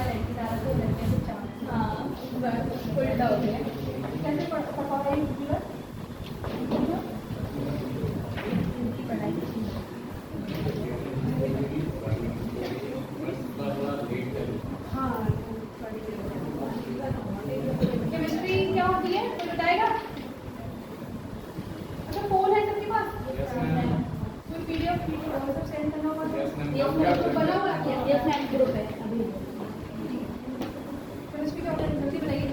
है कि ज़्यादा तो लड़के तो चार। हाँ उल्टा हो गया। कैसे पढ़ा है इनकी पढ़ाई? हाँ केमिस्ट्री क्या होती है कोई बताएगा? अच्छा फोन है सबके पास? कोई पीडीएफ सब सेंड करना होगा तो बना हुआ ये फ्रेंड ग्रुप है अभी। केमिस्ट्री क्या होता है जल्दी बताइए।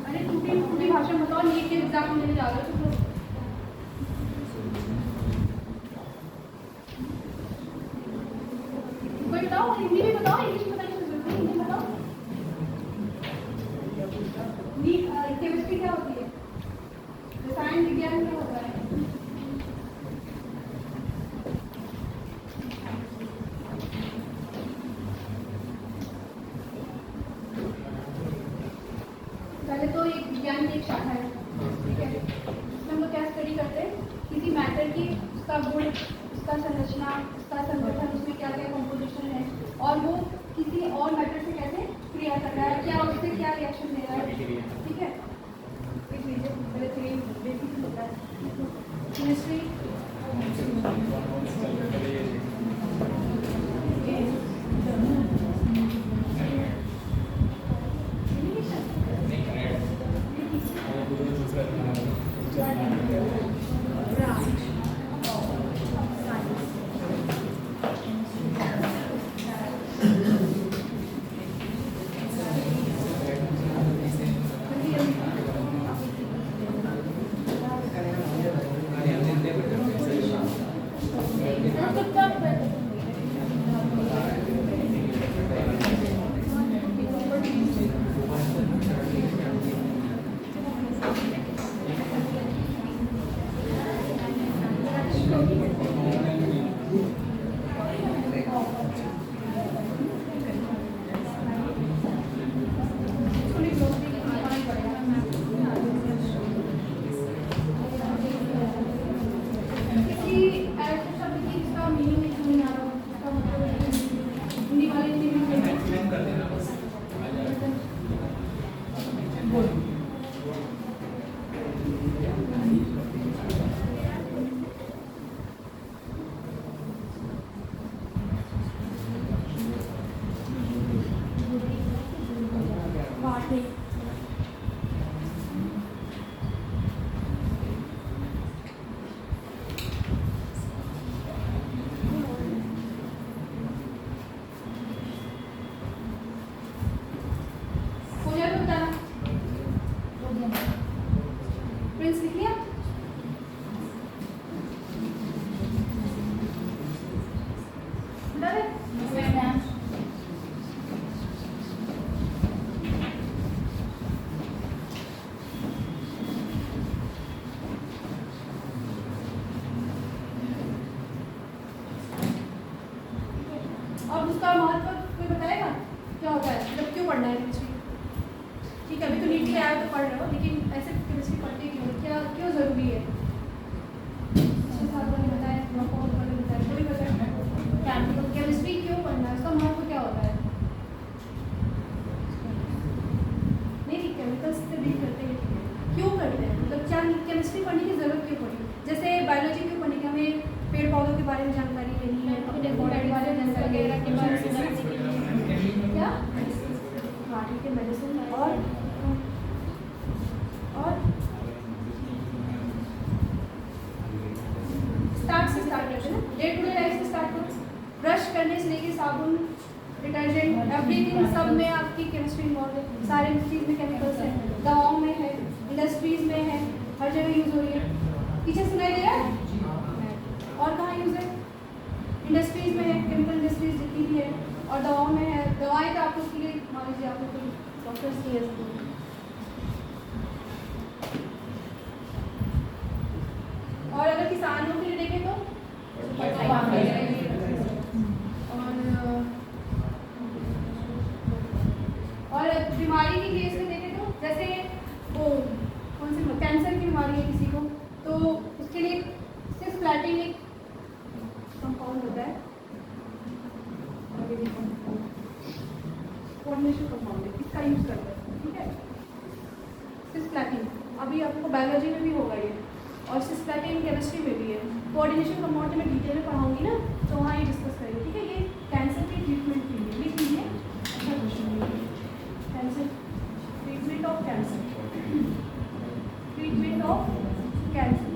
अरे टूटी भाषा बताओ नीट के एग्जाम में देने जा रहे हो तो कोई बताओ हिंदी में बताओ इंग्लिश में बताने की जरूरत नहीं हिंदी बताओ। केमिस्ट्री क्या होती है? रसायन विज्ञान क्या होता है? पहले तो एक विज्ञान की एक शाखा है ठीक है। हम लोग क्या स्टडी करते हैं किसी मैटर की उसका गुण उसका संरचना उसका संगठन उसमें क्या क्या कंपोजिशन है और वो किसी और मैटर से कैसे क्रिया कर रहा है क्या उससे क्या रिएक्शन दे रहा है ठीक है। केमिस्ट्री और उसका महत्व कोई बताएगा क्या होता है मतलब क्यों पढ़ना है केमिस्ट्री? ठीक है अभी तो नीट के आया तो पढ़ रहे हो लेकिन ऐसे केमिस्ट्री पढ़ते क्यों क्या क्यों ज़रूरी है? कोई बताए केमिस्ट्री क्यों पढ़ना है उसका महत्व क्या होता है? नहीं केमिकल्स से डील करते हैं क्यों करते हैं मतलब क्या केमिस्ट्री पढ़ने की ज़रूरत क्यों पड़ी? जैसे बायोलॉजी क्यों पढ़ने की हमें पेड़ पौधों के बारे में जानकारी लेनी है अपने बॉडी के बारे में जानकारी क्या हाँ ठीक है मेडिसिन और स्टार्ट से स्टार्ट करते हैं डे टू डे लाइफ से स्टार्ट करो ब्रश करने से लेके साबुन डिटर्जेंट एवरीथिंग सब में आपकी केमिस्ट्री इन्वॉल्व है। सारे चीज़ में केमिकल्स है दवाओं में है इंडस्ट्रीज में है हर जगह यूज़ हो रही है। पीछे सुनाई दे रहा है और कहाँ यूज़ है? इंडस्ट्रीज में है केमिकल इंडस्ट्रीज जितनी भी है और दवाओं में है। दवाएं तो आपको उसके लिए मान लीजिए आपको कोई डॉक्टर्स की है और अगर किसानों के लिए देखें तो और बीमारी की केस में देखें तो जैसे वो कौन सी कैंसर की बीमारी है किसी को तो उसके लिए सिर्फ प्लेटिंग एक साबुन होता है, कोऑर्डिनेशन कंपाउंड है, इसका यूज करते हैं, ठीक है। सिस्प्लैटिन अभी आपको बायोलॉजी में भी होगा ये, और सिस्प्लैटिन केमिस्ट्री में भी है। कोऑर्डिनेशन कंपाउंड में डिटेल में पढ़ाऊंगी ना, तो वहाँ ये डिस्कस करेंगे, ठीक है। ये कैंसर की ट्रीटमेंट के लिए लिख लीजिए, अच्छा क्वेश्चन है। Cancer treatment of cancer, treatment of cancer,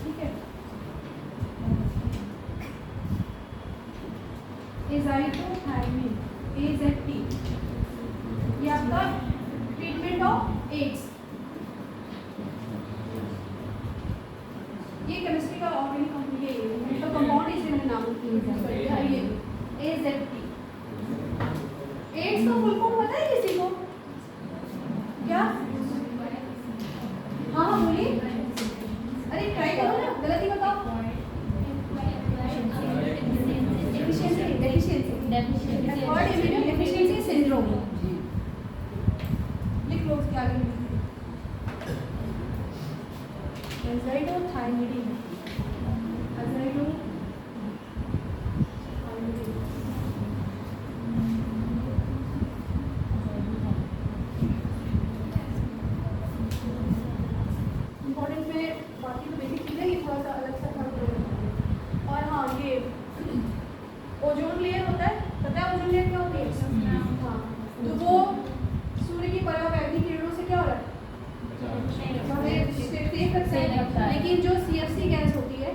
ठीक है। एज़ाइथोथायमिन AZT, ये आपका ट्रीटमेंट ऑफ एड्स। ये केमिस्ट्री का ऑर्गेनिक कंपनी है, इसका कंपाउंड इसलिए मैंने नाम यूज कर दिया ये AZT। एड्स का फुल फॉर्म पता है किसी को? क्या? हाँ हाँ बोलिए, अरे ट्राई करो ना, गलती बताओ। डेफिशिएंसी सिंड्रोम, लिख लो उसके आगे। एज़ाइथोथायमिन, इम्पोर्टेंट में बाकी तो बेसिक चीज़ें ही थोड़ा सा अलग सा था। और हाँ, ये ओजोन लेयर होता है, पता है ओजोन लेयर क्या होती है? हाँ, तो वो सूर्य की परावैक्तिक किरणों से क्या हो रहा है? सेफ रखता है। लेकिन जो CFC गैस होती है,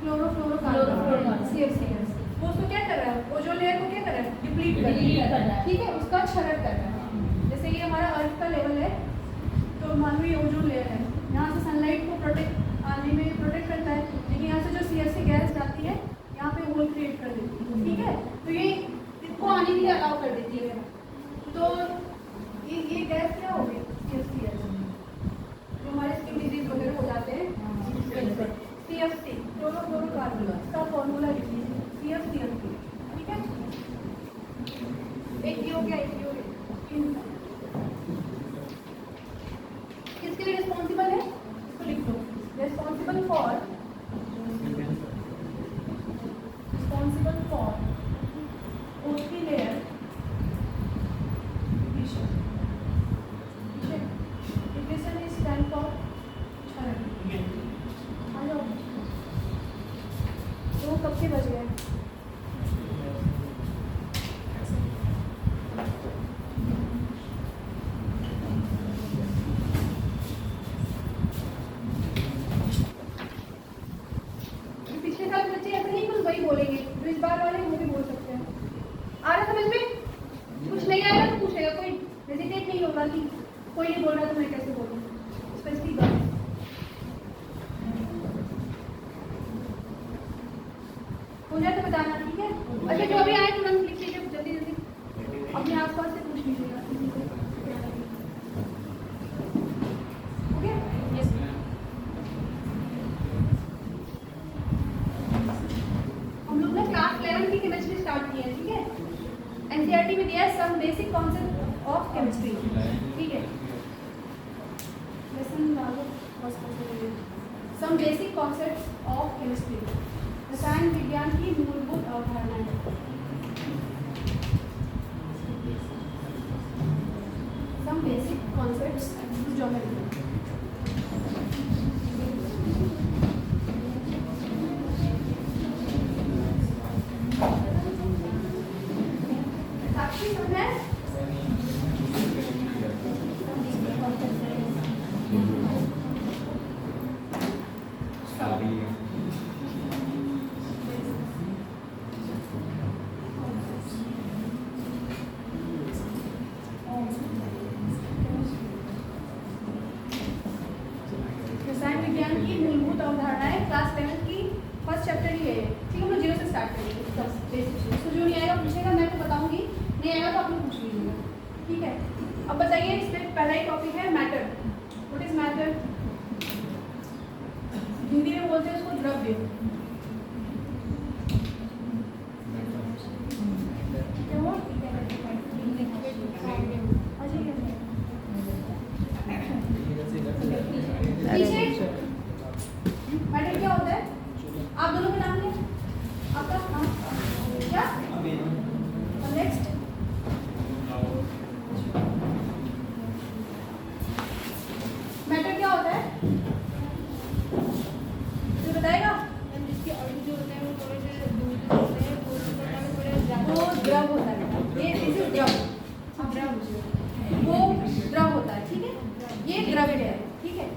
क्लोरोफ्लोरोकार्बन, CFC गैस, वो उसको क्या कर रहा है? ओजोन लेयर को क्या कर रहा है? डिप्लीट कर रहा है, ठीक है, उसका क्षरण कर रहा है। जैसे ये हमारा अर्थ का लेवल है, तो मान लो ये ओजोन लेयर है, यहाँ से सनलाइट को प्रोटेक्ट आने में प्रोटेक्ट करता है, लेकिन यहाँ से जो CFC गैस जाती है यहाँ पे होल क्रिएट कर देती है, ठीक है। तो ये इसको आने के लिए अलाउ कर देती है। तो ये गैस क्या हो गई? CFC गैस, जो हमारे स्किन डिजीज वगैरह हो जाते हैं, CFC क्लोरोफ्लोरोकार्बन, इसका फॉर्मूला लिख लीजिए CFCFC, ठीक है। एक ये हो गया, एक ये हो गया। किसके लिए रिस्पॉन्सिबल है? इसको लिख दो, responsible for OT layer depletion, depletion is stand for क्षरण। आ जाओ, तो कब के बज गए? पिछले साल के बच्चे ऐसे नहीं कुछ वही बोलेंगे, जो इस बार वाले वो भी बोल सकते हैं। आ रहा समझ में? कुछ नहीं आएगा तो पूछेगा, कोई हेजिटेट नहीं होगा कि कोई नहीं बोल रहा तो मैं कैसे बोलूँ। स्पेसिफिक बात हो जाए तो बताना, ठीक है। अच्छा, जो अभी आए तुरंत लिख लीजिए, जल्दी जल्दी अपने आसपास से पूछ लीजिएगा। Okay, yes. हम लोग ने क्लास 11 की केमिस्ट्री स्टार्ट की है, ठीक है। NCERT में दिया है some basic concept of chemistry, ठीक है। लेसन डालो, some basic concepts of chemistry, रसायन विज्ञान की मूलभूत अवधारणाएं। Some basic concepts of geometry. Sakshi समझे? रसायन विज्ञान की मूलभूत अवधारणाएं, क्लास 11 की फर्स्ट चैप्टर ही है, ठीक है। हम लोग 0 से स्टार्ट करेंगे, बेसिक। इसको जो नहीं आएगा पूछेगा, मैं तो बताऊंगी, नहीं आएगा तो आप लोग पूछ लीजिएगा, ठीक है। अब बताइए, इसमें पहला ही टॉपिक है matter. What is matter? Hindi में बोलते हैं उसको द्रव्य। क्या हुआ? मैटर क्या होता है? आप दोनों के नाम लें। ठीक है, ये द्रव्य है, ठीक है।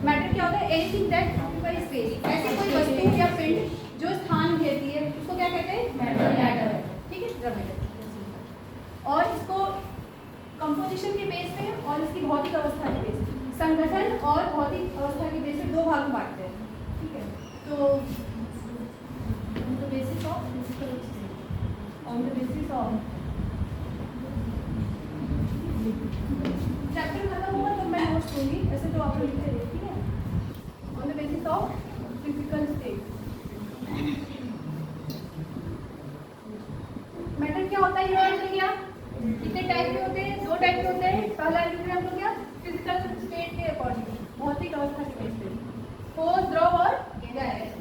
मैटर क्या होता है? एनीथिंग दैट ऑक्यूपाइज स्पेस, ऐसी कोई वस्तु या पिंड जो स्थान घेरती है उसको क्या कहते हैं? मैटर, ठीक है, द्रव्य। और इसको कंपोजिशन के बेस पे और इसकी भौतिक अवस्था के बेस पे, संगठन और भौतिक अवस्था के बेस पे दो भाग में बांटते हैं, ठीक है। तो on the basis of chapter खत्म होगा तो मैं नोट्स दूंगी, ऐसे तो आप लिखते रहिए, ठीक है। On the basis of physical state, matter क्या होता है? ये मैटर क्या कितने टाइप के होते हैं? दो टाइप के होते हैं। पहला हम लोग क्या, फिजिकल स्टेट के अकॉर्डिंग, भौतिक अवस्था के बेस पे, ठोस, द्रव और गैस,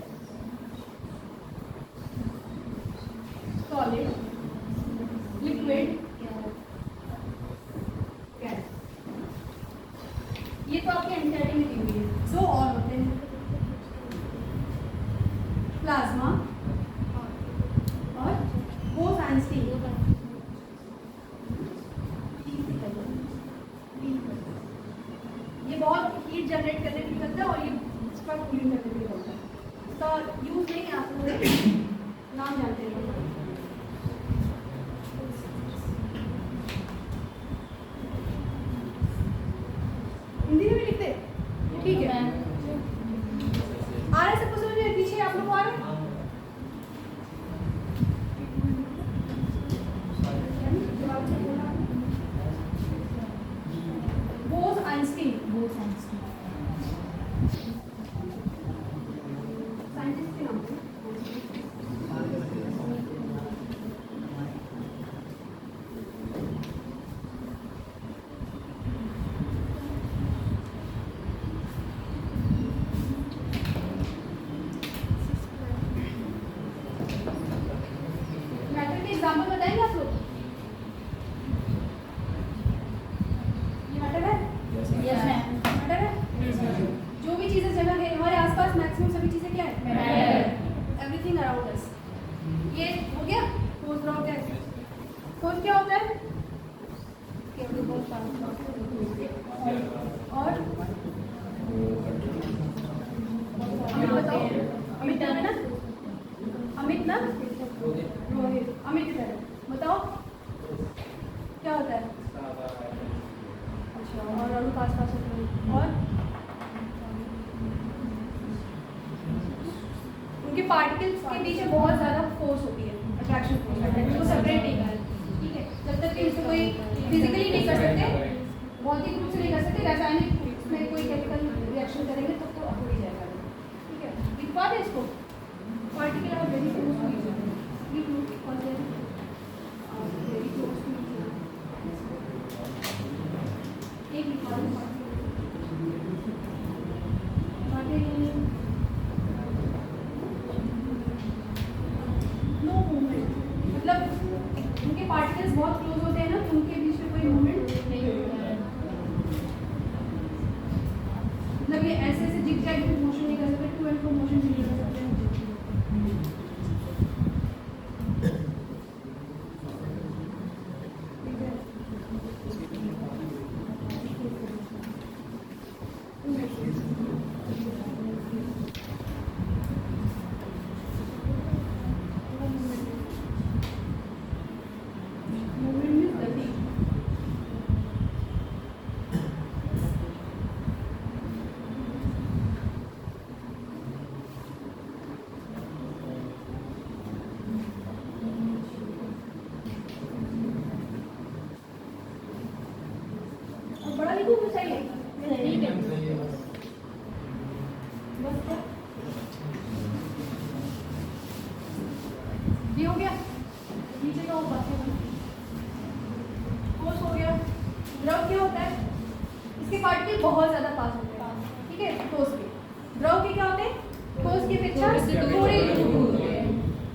सॉलिड, लिक्विड, गैस। ये तो आपके एनसीईआरटी में दी हुई है। दो और होते हैं, प्लाज्मा और बोस-आइंस्टीन। ये बहुत हीट जनरेट करने के लिए करता है और ये इसका कूलिंग करने के लिए होता है। इसका यूज नहीं है, आप लोग नाम जानते हैं। हिंदी में भी लिखते हैं, ठीक है। आ रहा है सबको समझ में? पीछे आप लोग आ रहे हैं? बोस-आइंस्टीन, साइंटिस्ट के नाम से। मैटर के एग्जाम्पल बताएंगे आप लोग? ये मैटर है? Yes ma'am. मैटर है? जो भी चीजें जगह है हमारे आसपास, मैक्सिमम सभी चीजें क्या है? मैटर। Everything around us. ये हो गया ठोस, द्रव, गैस। ठोस क्या होता है? और अमित बताओ। अमित है ना? अमित ना? रोहित। अमित इधर बताओ क्या होता है? अच्छा, और अनु पास पास और उनके पार्टिकल्स के बीच में बहुत ज़्यादा फोर्स होती है, अट्रैक्शन फोर्स, वो सेपरेट नहीं कर, ठीक है। जब तक कि इससे कोई फिजिकली नहीं कर सकते, भौतिक रूप से नहीं कर सकते, रासायनिक में कोई केमिकल रिएक्शन करेंगे तब तो हो ही जाएगा, ठीक है। लिख पा रहे इसको? Particle are very close to each other, very close to एक नो मूवमेंट, मतलब उनके पार्टिकल्स बहुत क्लोज होते हैं ना, तो उनके बीच में कोई मूवमेंट नहीं होता है। मतलब ये ऐसे ऐसे जिग जैग मोशन नहीं कर सकते, टू एंड फ्रो मोशन नहीं कर सकते। बड़ा लिखूं तो सही है? ठीक है, बस क्या ये हो गया, नीचे का वो बातें ठोस हो गया। द्रव क्या होता है? इसके पार्टिकल बहुत ज्यादा पास होते हैं, ठीक है, ठोस के। द्रव के क्या होते हैं? ठोस की अपेक्षा थोड़े दूर होते हैं।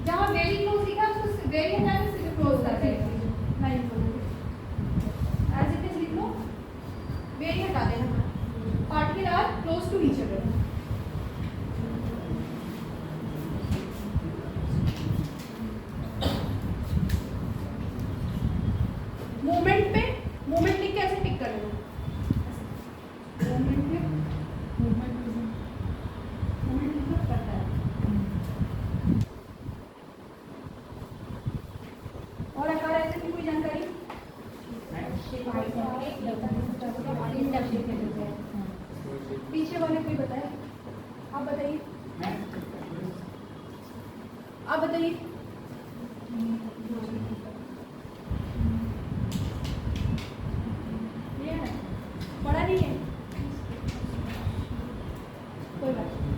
जहाँ वेरी क्लोज लिखा है उसको वेरी हटा के सिर्फ क्लोज कर देंगे, लाइन को एज इट इज लिख लो, वेरी हटा देना। Particle are close to each other. Movement पे मूवमेंट लिख के ऐसे टिक कर देना। आप बताइए। ये है पढ़ा नहीं है, कोई बात नहीं।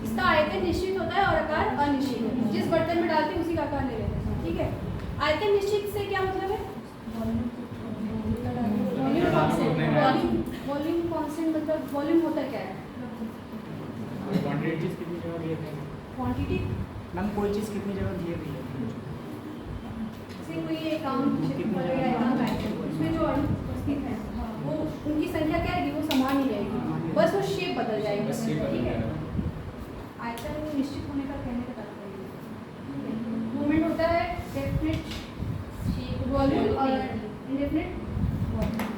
इसका आयतन निश्चित होता है और आकार अनिश्चित होता है। जिस बर्तन में डालते हैं उसी का आकार ले लेते हैं, ठीक है। आयतन निश्चित से क्या मतलब है? वॉल्यूम कांस्टेंट मतलब वॉल्यूम होता क्या है? क्वांटिटी कितनी जगह दिए थे क्वांटिटी मैम, कोई चीज़ कितनी जगह दिए हुई है? से कोई एक अकाउंट क्षेत्रफल या अकाउंट आएगा उसमें जो उपस्थित है वो उनकी संख्या क्या रहेगी? वो समान ही रहेगी, बस वो शेप बदल जाएगी, ठीक है। आयतन निश्चित होने का कहने का तात्पर्य मूवमेंट होता है डेफिनेट वॉल्यूम और इंडेफिनेट वॉल्यूम।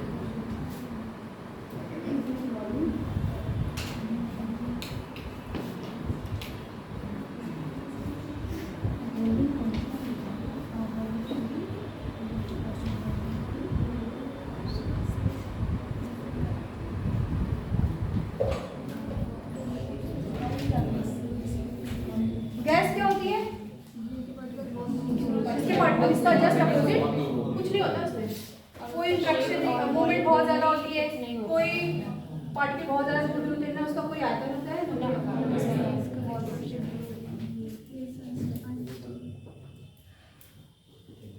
गैस क्या होती है? इसके पार्टिकल इसका जस्ट अपोजिट कुछ नहीं होता उसमें, कोई इंट्रैक्शन नहीं, मूवमेंट बहुत ज़्यादा होती है, कोई पार्टिकल बहुत ज़्यादा छोटे होते हैं ना, उसका कोई आयतन होता है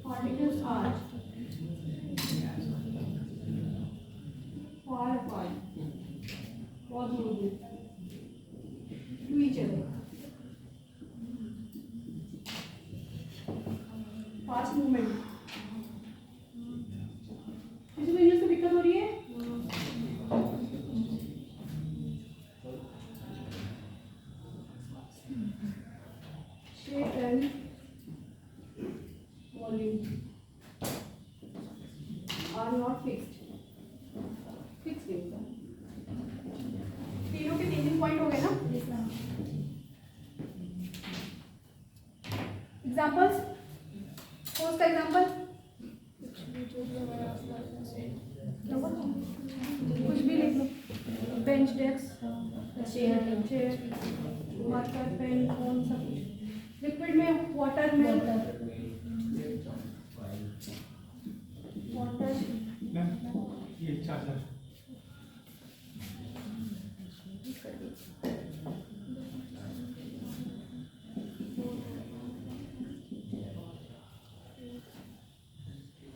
particles are far apart, बहुत दूर दूर to each other, fast movement. किसी को इंग्लिश में दिक्कत हो रही है? Shape and volume are not fixed, fixed नहीं होता। तीनों के तीन तीन पॉइंट हो गए ना। एग्जाम्पल्स, कौन सा एग्जाम्पल? कुछ भी लिख लो, bench, desk, chair, marker, pen, phone, सब कुछ। लिक्विड में वाटर में वाटर, ये चार्जर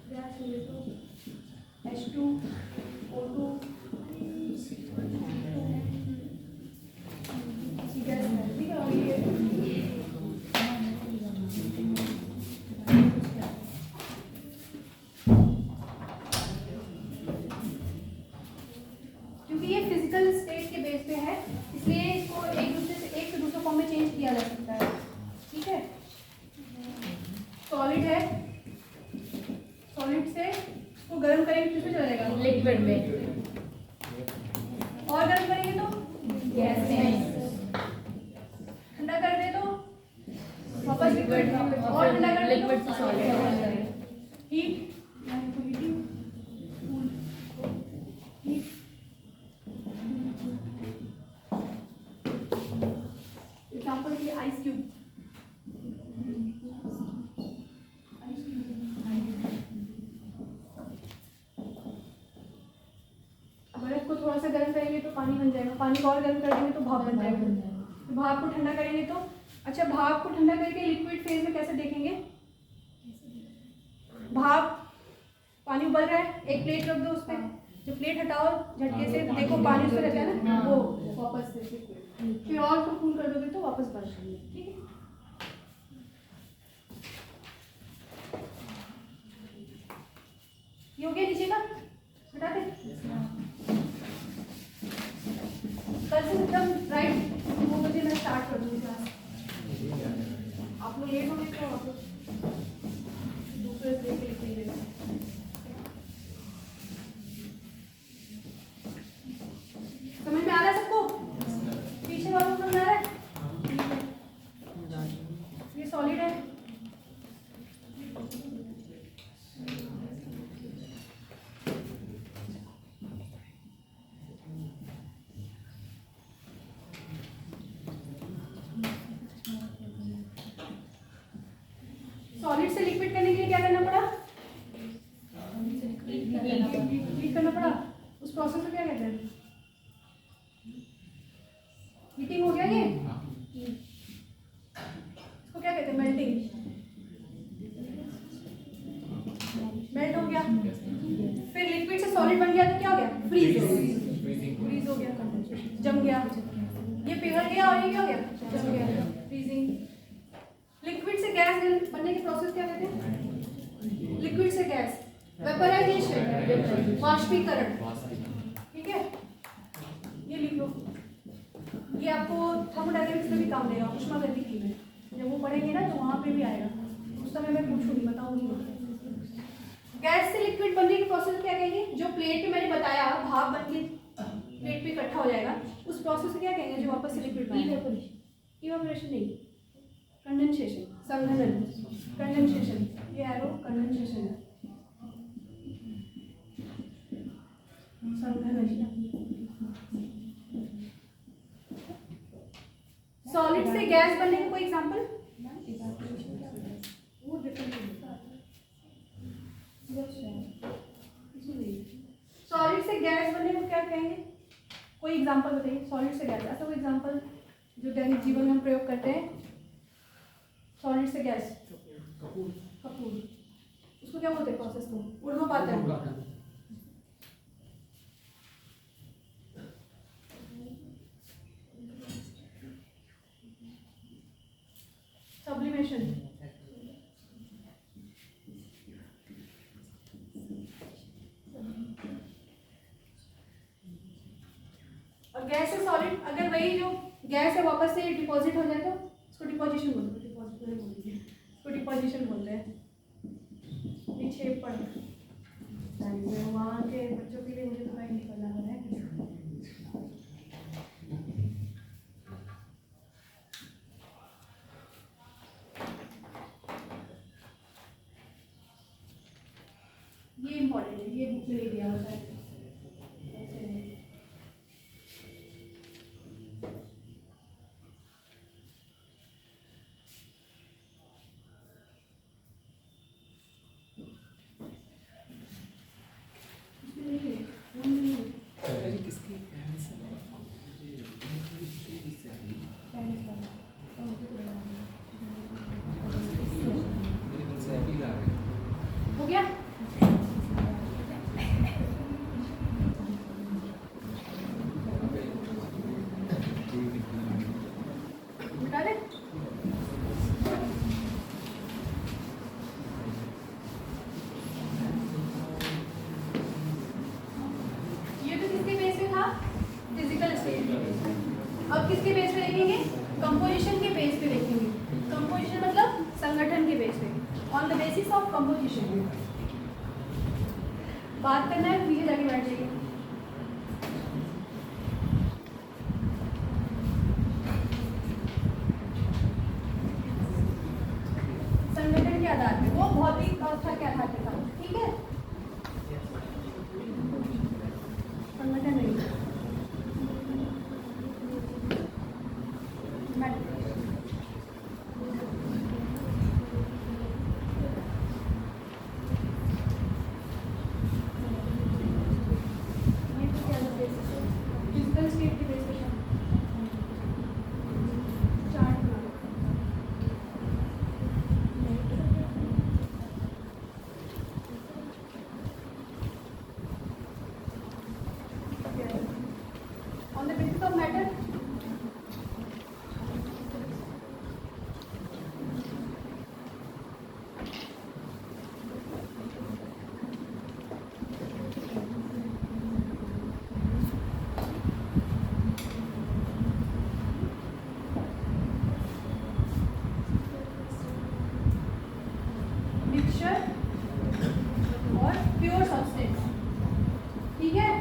गैस ले तो H2, O2, गैस है, ठीक है। और ये क्योंकि ये फिजिकल स्टेट के बेस पे है, इसलिए इसको एक से दूसरे फॉर्म में चेंज किया जा सकता है, ठीक है। सॉलिड है, सॉलिड से इसको गर्म करेंगे किसमें चला जाएगा? लिक्विड में। और गर्म करेंगे तो गैस में। ठंडा कर दे तो वापस लिक्विड, और ठंडा कर दे लिक्विड तो से सॉलिड। हीट, एग्जाम्पल के आइस क्यूब, बर्फ को थोड़ा सा गर्म करेंगे तो पानी बन जाएगा, पानी को और गर्म कर देंगे तो भाप बन जाएगा। तो भाप को ठंडा करेंगे तो, अच्छा भाप को ठंडा करके लिक्विड फेज में कैसे देखेंगे? भाप, पानी उबल रहा है, एक प्लेट रख दो उस पर, जो प्लेट हटाओ झटके से, देखो पानी उसमें रहता है ना, वो वापस से लिक्विड, फिर और उसको कूल कर दोगे तो वापस बन जाएगी, ठीक है। ये हो गया नीचे का, हटा दे। कल से एकदम राइट 2 बजे मैं स्टार्ट कर दूँगी क्लास। आप लोग लेट हो गए तो आप लोग दूसरे से देख के लिखेंगे। समझ में आ रहा है सबको? पीछे वालों को समझ आ रहा है? ये सॉलिड है, करने के लिए क्या करना पड़ा? हीट करना पड़ा। उस प्रोसेस को क्या कहते हैं? हीटिंग हो गया ये? इसको क्या कहते हैं? मेल्टिंग। मेल्ट हो गया, फिर लिक्विड से सॉलिड बन गया तो क्या हो गया? फ्रीज हो गया। फ्रीज हो गया, जम गया, ये पिघल गया और ये क्या हो गया? जम गया, फ्रीजिंग। लिक्विड से गैस बनने की प्रोसेस क्या कहते हैं? लिक्विड से गैस, वेपराइजेशन, वाष्पीकरण। ठीक है, ये लिख लो, ये आपको थर्मोडायनेमिक्स में भी काम देगा, ऊष्मागतिकी में। जब वो पढ़ेंगे ना तो वहाँ पे भी आएगा, उस समय मैं पूछूंगी, बताऊंगी। गैस से लिक्विड बनने की प्रोसेस क्या कहेंगे? जो प्लेट पे मैंने बताया भाप बन के प्लेट पे इकट्ठा हो जाएगा, उस प्रोसेस को क्या कहेंगे? जो वापस से लिक्विड बनेगा। इवेपोरेशन नहीं, कंडेंसेशन, संघनन, कंडेंसेशन। ये एरो कंडेंसेशन है, संघनन। सॉलिड से गैस बनने का कोई एग्जांपल? वो डिफरेंट है। सॉलिड से गैस बनने को क्या कहेंगे? कोई एग्जांपल बताइए सॉलिड से गैस। ऐसा कोई एग्जांपल जो दैनिक जीवन में हम प्रयोग करते हैं? सॉलिड से गैस, कपूर। उसको क्या बोलते हैं प्रोसेस को? ऊर्ध्वपातन। सब्लिमेशन। और गैस से सॉलिड, अगर वही जो गैस है वापस से डिपॉजिट हो जाए तो उसको डिपोजिशन बोलते हैं। उसको डिपोजिशन बोलते हैं। निक्षेपण। वहाँ के बच्चों के लिए मुझे थोड़ा हिंदी करना है। ये इम्पोर्टेंट है, ये बुक में ले दिया होता है। हो गया? बता दे। ये तो किसके बेस पे था? फिजिकल स्टेट पे। अब किसके बेस पे देखेंगे? कंपोजिशन के बेस पे देखेंगे। कंपोजिशन मतलब संगठन के बेस पे, on the basis of composition. बात करना है, पीछे जाके बैठ जाइए। संगठन के आधार पे, वो भौतिक अवस्था के आधार पे था। ठीक है, संगठन नहीं। फिजिकल स्टेट के बेस पे चार्ट बना लो। On the basis of matter, mixture और प्योर सब्सटेंस। ठीक है,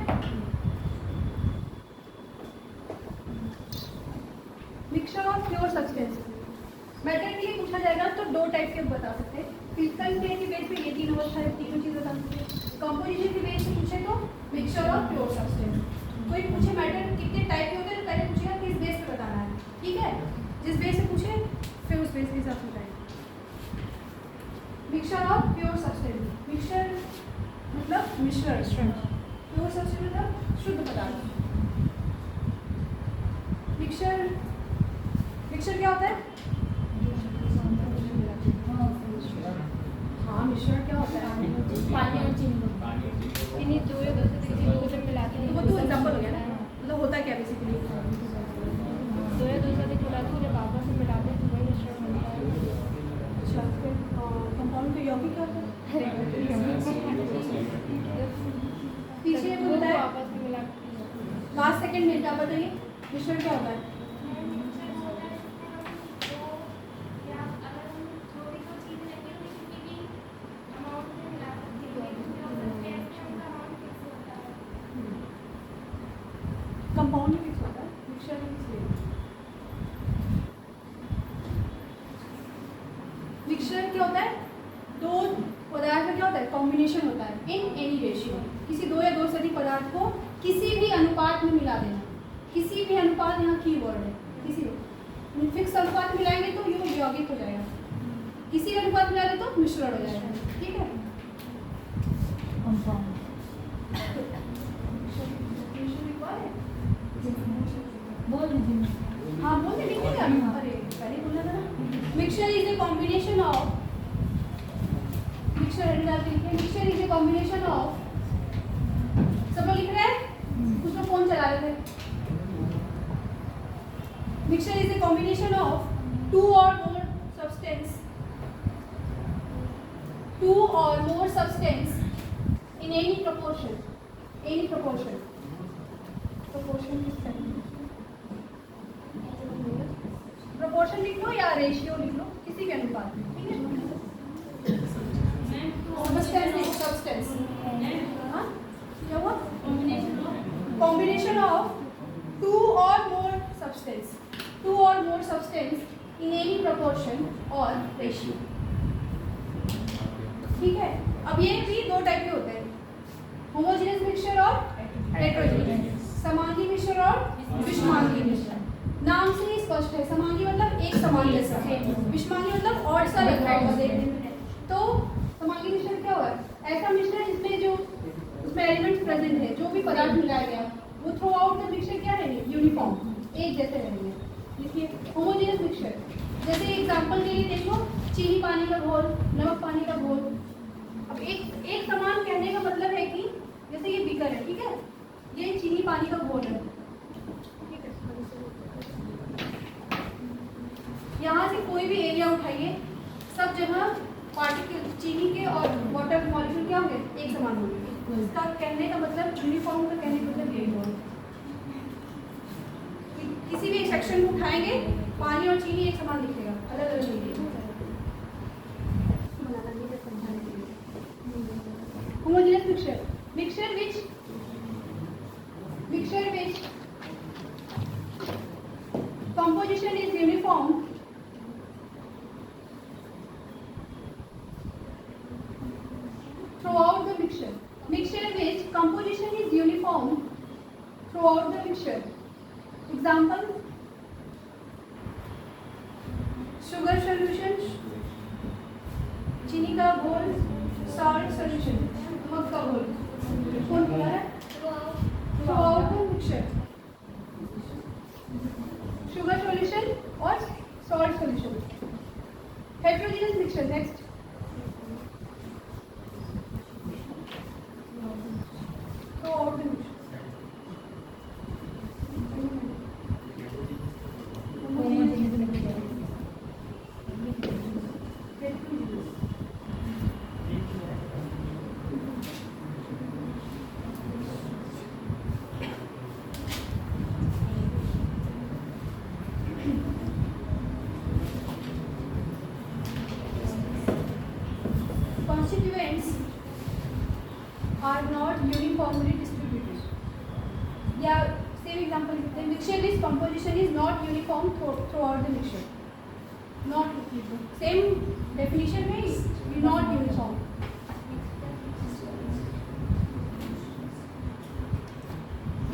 मिक्सचर और प्योर सब्सटेंस। मैटर के लिए पूछा जाएगा तो दो टाइप के बता सकते हैं। फिजिकल स्टेट के बेस पे ये तीन अवस्था है, तीनों चीज बता सकते हैं। कंपोजिशन के बेस पे पूछे तो मिक्सचर और प्योर सब्सटेंस। कोई पूछे मैटर कितने टाइप के होते हैं तो पहले पूछेगा किस बेस पे बताना है। ठीक है, जिस बेस से पूछे फिर उस बेस के हिसाब से बताएगा। Mixture of pure substance, mixture मतलब मिश्रण, प्योर सब्सटेंस मतलब शुद्ध पदार्थ। मिक्सचर क्या होता है? हाँ, मिश्रण क्या होता है? पानी और चीनी इन्हीं दो या दो से अधिक चीजों को मिला के, वो तो एग्जांपल हो गया ना, मतलब होता क्या बेसिकली, दो या दो से अधिक पदार्थों को जब आपस में मिलाते हैं तो वही मिश्रण बनता है। अच्छा फिर कंपाउंड का यौगिक क्या होता है? पीछे दो बोलता को है आपस में मिला लास्ट सेकंड में, क्या बताइए मिश्रण क्या होता है? कंपाउंड फिक्स होता है, मिक्सचर में किस लिए? मिक्सचर क्या होता है? दो पदार्थ का क्या होता है? कॉम्बिनेशन होता है इन एनी रेशियो। किसी दो या दो से अधिक पदार्थ को किसी भी अनुपात में मिला देना। किसी भी अनुपात यहाँ की वर्ड है, किसी भी फिक्स अनुपात में मिलाएंगे तो ये यौगिक हो जाएगा, किसी भी अनुपात मिला दे तो मिश्रण हो जाएगा। ठीक है, बोल दीजिए। हाँ बोल दे, लिखेंगे आप। अरे पहले बोला था ना, mixture is a combination of, mixture is a combination of, सब लोग लिख रहे हैं? कुछ लोग फोन चला रहे थे। Mixture is a combination of two or more substance in any proportion, proportion लिख लो या रेशियो लिख लो, किसी भी अनुपात में। ठीक है, सब्सटेंस हाँ क्या हुआ? Combination of two or more substance in any proportion और रेशियो। ठीक है, अब ये भी दो टाइप के होते हैं, होमोजेनियस मिक्सचर और हेटेरोजेनियस, समांगी मिश्रण और विषमांगी मिश्रण। नाम से ही स्पष्ट है, समांगी मतलब एक समान जैसा, विषमांगी मतलब और सा लग रहा होगा देखने में। तो समांगी मिश्रण क्या हुआ? ऐसा मिश्रण जिसमें जो उसमें एलिमेंट्स प्रेजेंट है, जो भी पदार्थ मिलाया गया वो थ्रू आउट द मिक्सचर क्या रहेंगे? यूनिफॉर्म, एक जैसे रहेंगे। देखिए होमोजेनियस मिक्सचर, जैसे एग्जांपल के लिए देख लो, चीनी पानी का घोल, नमक पानी का घोल। अब एक समान कहने का मतलब है कि जैसे ये बीकर है, ठीक है, ये चीनी पानी का घोल है, ठीक है, यहाँ से कोई भी एरिया उठाइए, सब जगह पार्टिकल चीनी के और वाटर मॉलिक्यूल क्या होंगे? एक समान होंगे। इसका कहने का मतलब, यूनिफॉर्म का कहने का मतलब यही होगा। किसी भी एक सेक्शन को उठाएंगे, पानी और चीनी एक समान दिखेगा, अलग अलग नहीं दिखेगा। Homogeneous mixture which composition is uniform throughout the mixture which composition is uniform throughout the mixture. Example, sugar solution, चीनी का घोल, salt solution, नमक का घोल, कौन बोला है? throughout the mixture, sugar solution और salt solution. Heterogeneous mixture next. Throughout the mixture. Constituents are not uniformly distributed. Yeah, same example. The mixture is composition is not uniform throughout the mixture. Not same definition में ही not uniform.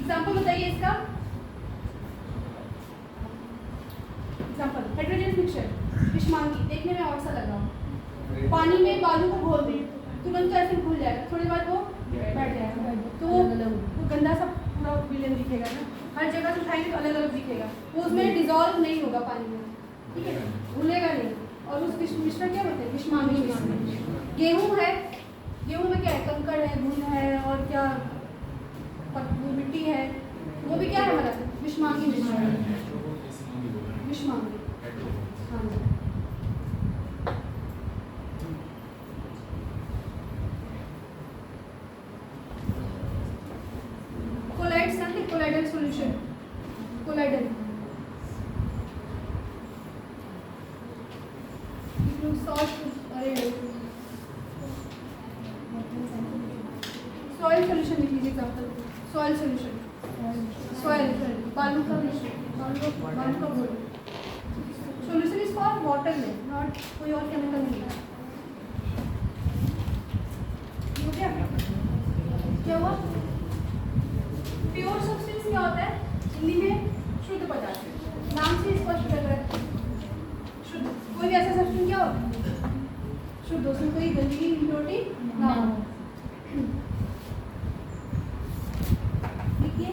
Example बताइए इसका. Example heterogeneous mixture, विषमांगी, देखने में और सा लगा, पानी में बालू को घोल दें, तुरंत तो ऐसे घुल जाएगा, थोड़ी बाद वो बैठ जाएगा, तो वो गंदा सा पूरा विलेन दिखेगा ना, हर जगह से उठाएंगे तो अलग अलग दिखेगा, वो उसमें डिजॉल्व नहीं होगा पानी में, ठीक है, घुलेगा नहीं। और उस मिश्रण क्या बोलते हैं? विषमांगी मिश्रण। गेहूँ है, गेहूँ में क्या है? कंकड़ है, घुन है, और क्या मिट्टी है, वो भी क्या है हमारा? विषमांगी मिश्रण, विषमांगी। हाँ जी। Colloid something, colloidal solution, colloidal. Soil solution लिख लीजिए एग्जांपल, सॉइल सॉल्यूशन, सॉइल बालू का मिश्रण, बालू का घोल। सॉल्यूशन इज फॉर वाटर में, नॉट कोई और केमिकल नहीं है। हो गया? क्या हुआ? प्योर सब्सटेंस क्या होता है? हिंदी में शुद्ध पदार्थ, नाम से स्पष्ट लग रहा है। शुद्ध कोई भी ऐसा सब्सटेंस क्या होता है? शुद्ध, उसमें कोई गंदगी इम्प्योरिटी ना हो। देखिए,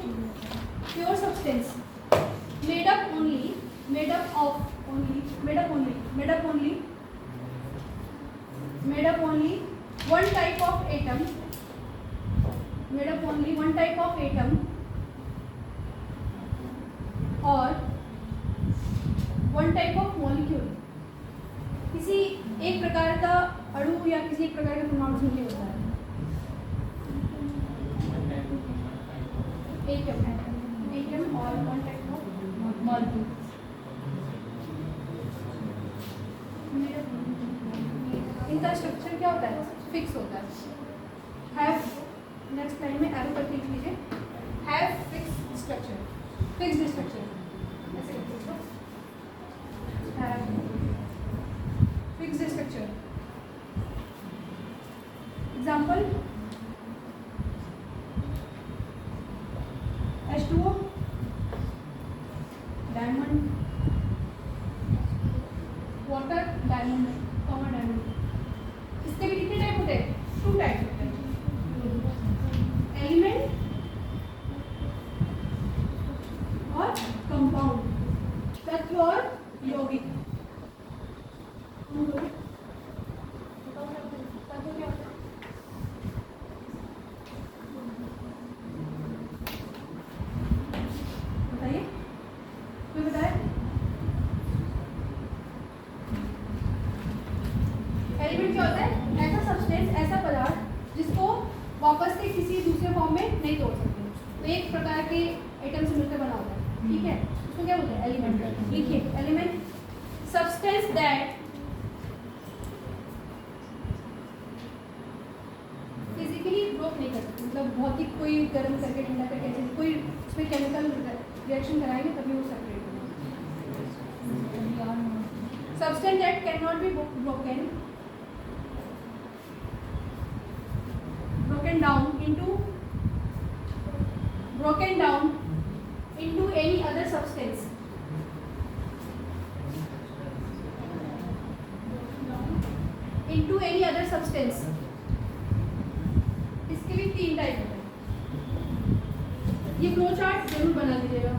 pure substance made up only, made up of only, made up only, made up only, made up only one type of atom, made up only one type of atom or one type of molecule, किसी एक प्रकार का अणु या किसी एक प्रकार का परमाणु से होता है। एटम और one type of molecule। इनका स्ट्रक्चर क्या होता है? फिक्स होता है। हैव, नेक्स्ट लाइन में एरो करके लिख लीजिए, have fix structure, fixed structure, ऐसे लिख दो, have fixed structure. Example H2O, diamond, water, diamond, common diamond. इसके भी कितने टाइप होते हैं? 2 टाइप होते हैं, एलिमेंट और कंपाउंड, तत्व और यौगिक। तत्व क्या होता है? बताइए, कोई बताए? एलिमेंट क्या होता है? ऐसा सब्सटेंस, ऐसा पदार्थ जिसको वापस से किसी दूसरे फॉर्म में नहीं तोड़ सकते, तो एक प्रकार के एटम से मिलकर बना होता है, ठीक है, उसको क्या बोलते हैं? एलिमेंट। लिखिए, element substance that physically broke नहीं कर सकते, मतलब भौतिक कोई गर्म करके ठंडा करके ऐसे कोई उसमें केमिकल रिएक्शन कराएंगे तभी वो सेपरेट होगा। Substance that can not be broken, broken down into any other substance, into any other substance। इसके भी 3 टाइप होते हैं, ये फ्लो चार्ट जरूर बना लीजिएगा।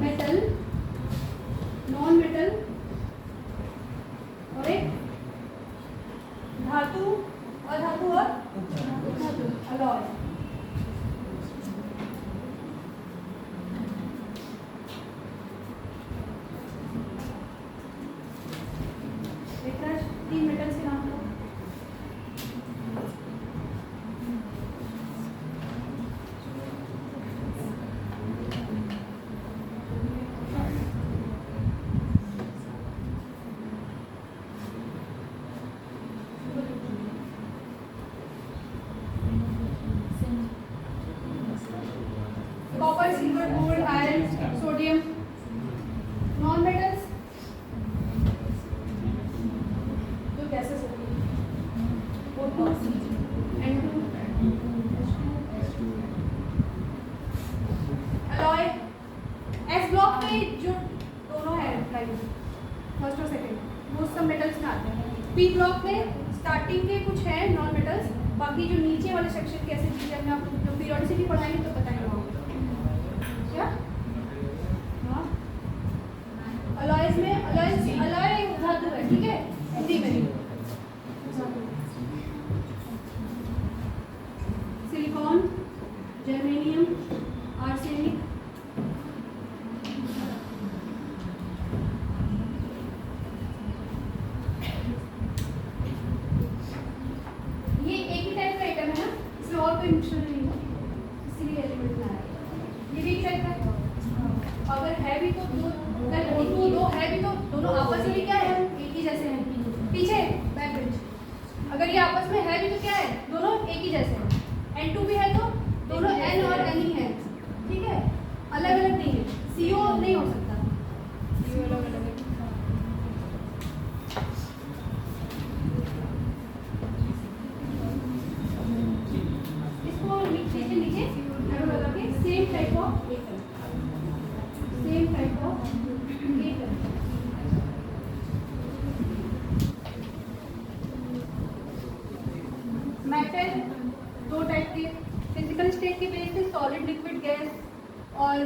मेटल, नॉन मेटल और एक धातु, अधातु और धातु, अलॉय। देखना 3 मेटल्स के नाम लो। Copper, silver, gold, iron, sodium. Non metals जो गैसेस होती हैं, O2, N2, alloy. S block में जो दोनों है फर्स्ट और सेकंड, वो सब मेटल्स में आते हैं। पी ब्लॉक में स्टार्टिंग के कुछ हैं नॉन मेटल्स, बाकी जो नीचे वाले सेक्शन के ऐसे चीज़ें में आपको जो पीरियोडिसिटी पढ़ाएंगे तो बताएंगे वहाँ क्या। हाँ, अलॉयज में अलॉय एक धातु है, ठीक है, हिंदी में सिलिकॉन, जर्मेनियम, आर्सेनिक, ये एक ही टाइप का आइटम है ना, इसमें और कोई मिक्सचर नहीं है, इसीलिए एलिमेंट में आया। ये भी एक टाइप का है, अगर है भी तो दो है भी तो दोनों आपस में क्या है, एक ही जैसे हैं। पीछे बैक बेंच, अगर ये आपस में है भी तो क्या है, दोनों एक ही जैसे हैं। N2 भी है तो दोनों N और N ही है, ठीक है, अलग अलग नहीं है। CO नहीं हो सकता, CO अलग अलग है। इसको नीचे एरो लगा के सेम टाइप ऑफ मेटल दो टाइप के, फिजिकल स्टेट के बेस पे सॉलिड, लिक्विड, गैस, और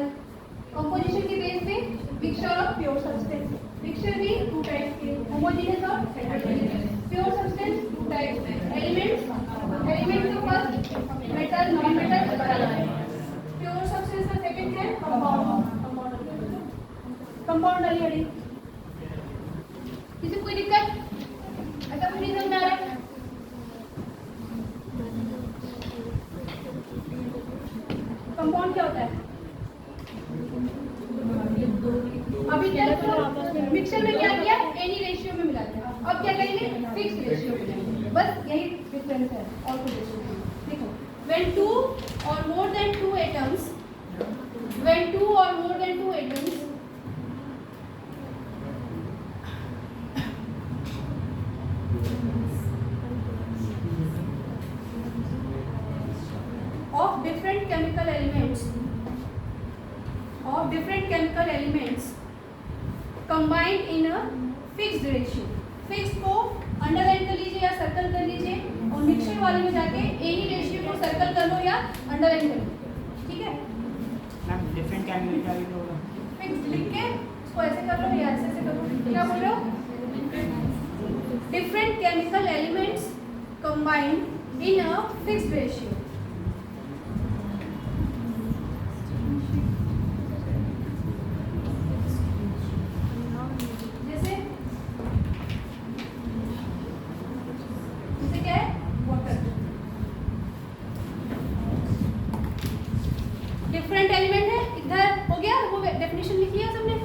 कंपोजिशन के बेस पे mixture of pure substance. Mixture भी टू टाइप के, होमोजेनियस और heterogeneous. Pure substance two type, elements का first metal, non metal, pure substance का सेकंड है कंपाउंड वाली हड़ी। किसी कोई दिक्कत, ऐसा कुछ नहीं समझ आ रहा है? कंपाउंड क्या होता है? अभी क्या मिक्सचर में क्या किया, एनी रेशियो में मिला दिया। अब क्या करेंगे, फिक्स रेशियो में, बस यही डिफरेंस है और कुछ रेशियो नहीं। देखो, when two or more than two atoms of different chemical elements combined in a fixed ratio। Fix को अंडरलाइन कर लीजिए या सर्कल कर लीजिए, और मिक्सचर वाले में जाके एनी रेशियो को सर्कल कर लो या अंडरलाइन कर लो, ठीक है। मैम डिफरेंट केमिकल क्या लिखा होगा? फिक्स लिख के इसको ऐसे कर लो या ऐसे कर लो। क्या बोल रहे हो? Different chemical elements combined in a fixed ratio. Different element है, इधर हो गया, वो डेफिनेशन लिख लिया सबने,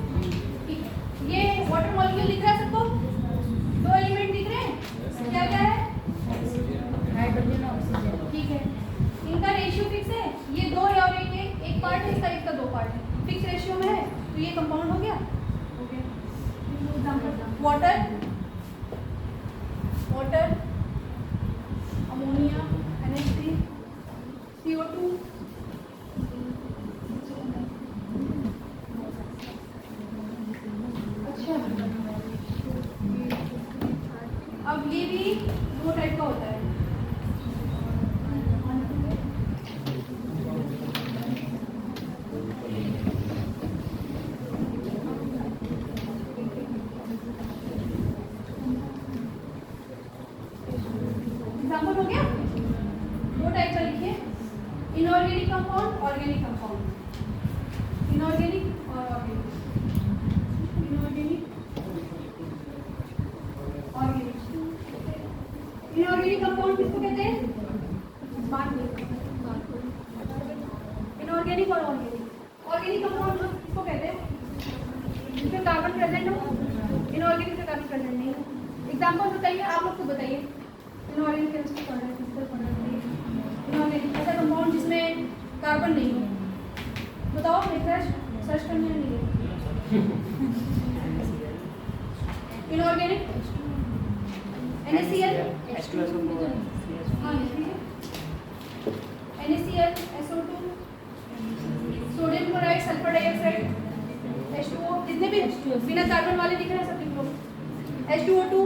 ठीक है। ये वाटर मॉलिक्यूल दिख रहा है सबको, दो एलिमेंट दिख रहे हैं, क्या क्या है, हाइड्रोजन और ऑक्सीजन, ठीक है। इनका रेशियो फिक्स है, ये दो है और एक पार्ट है, इसका एक का दो पार्ट है, फिक्स रेशियो में है, तो ये कंपाउंड हो गया। वाटर, अमोनिया, NH3, CO2, अब ये भी दो टाइप का होता है, एग्जाम्पल हो गया, दो टाइप का लिखिए, inorganic compound, organic compound, inorganic और ऑर्गेनिक, इनऑर्गेनिक कंपाउंड किसको कहते हैं? इनऑर्गेनिक और ऑर्गेनिक। ऑर्गेनिक कंपाउंड किसको कहते हैं? जिसमें कार्बन प्रेजेंट हो, इनऑर्गेनिक में कार्बन प्रेजेंट नहीं हो। एग्जांपल बताइए, आप लोग को बताइए। इनऑर्गेनिक केमिस्ट्री पढ़ रहे हैं, फिजिकल पढ़ रहे हैं, इनऑर्गेनिक ऐसा कंपाउंड जिसमें कार्बन नहीं हो, बताओ। सर्च करने नहीं है। इनऑर्गेनिक NaCl, हाँ लिखिए, NaCl, SO2, sodium chloride, sulphur dioxide, H2O, जितने भी बिना कार्बन वाले दिख रहे हैं सब लिख लो। H2O2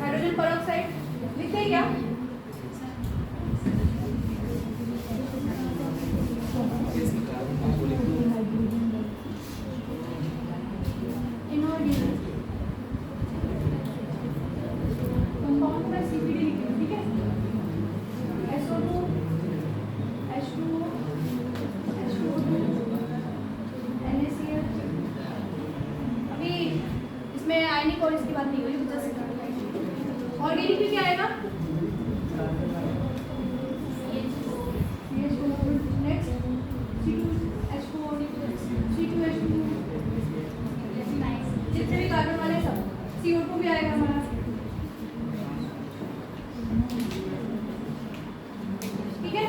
हाइड्रोजन पेरोक्साइड लिखते हैं क्या? कंपाउंड का CPD लिखते हैं, ठीक है? SO2 H2O H2O2 NaCl। अभी इसमें आयनिक और इसकी बात नहीं हुई, जस्ट ऑर्गेनिक में क्या आएगा? नेक्स्ट C2H4 C2H2 जितने भी कार्बन वाले सब CO2 भी आएगा हमारा, ठीक है?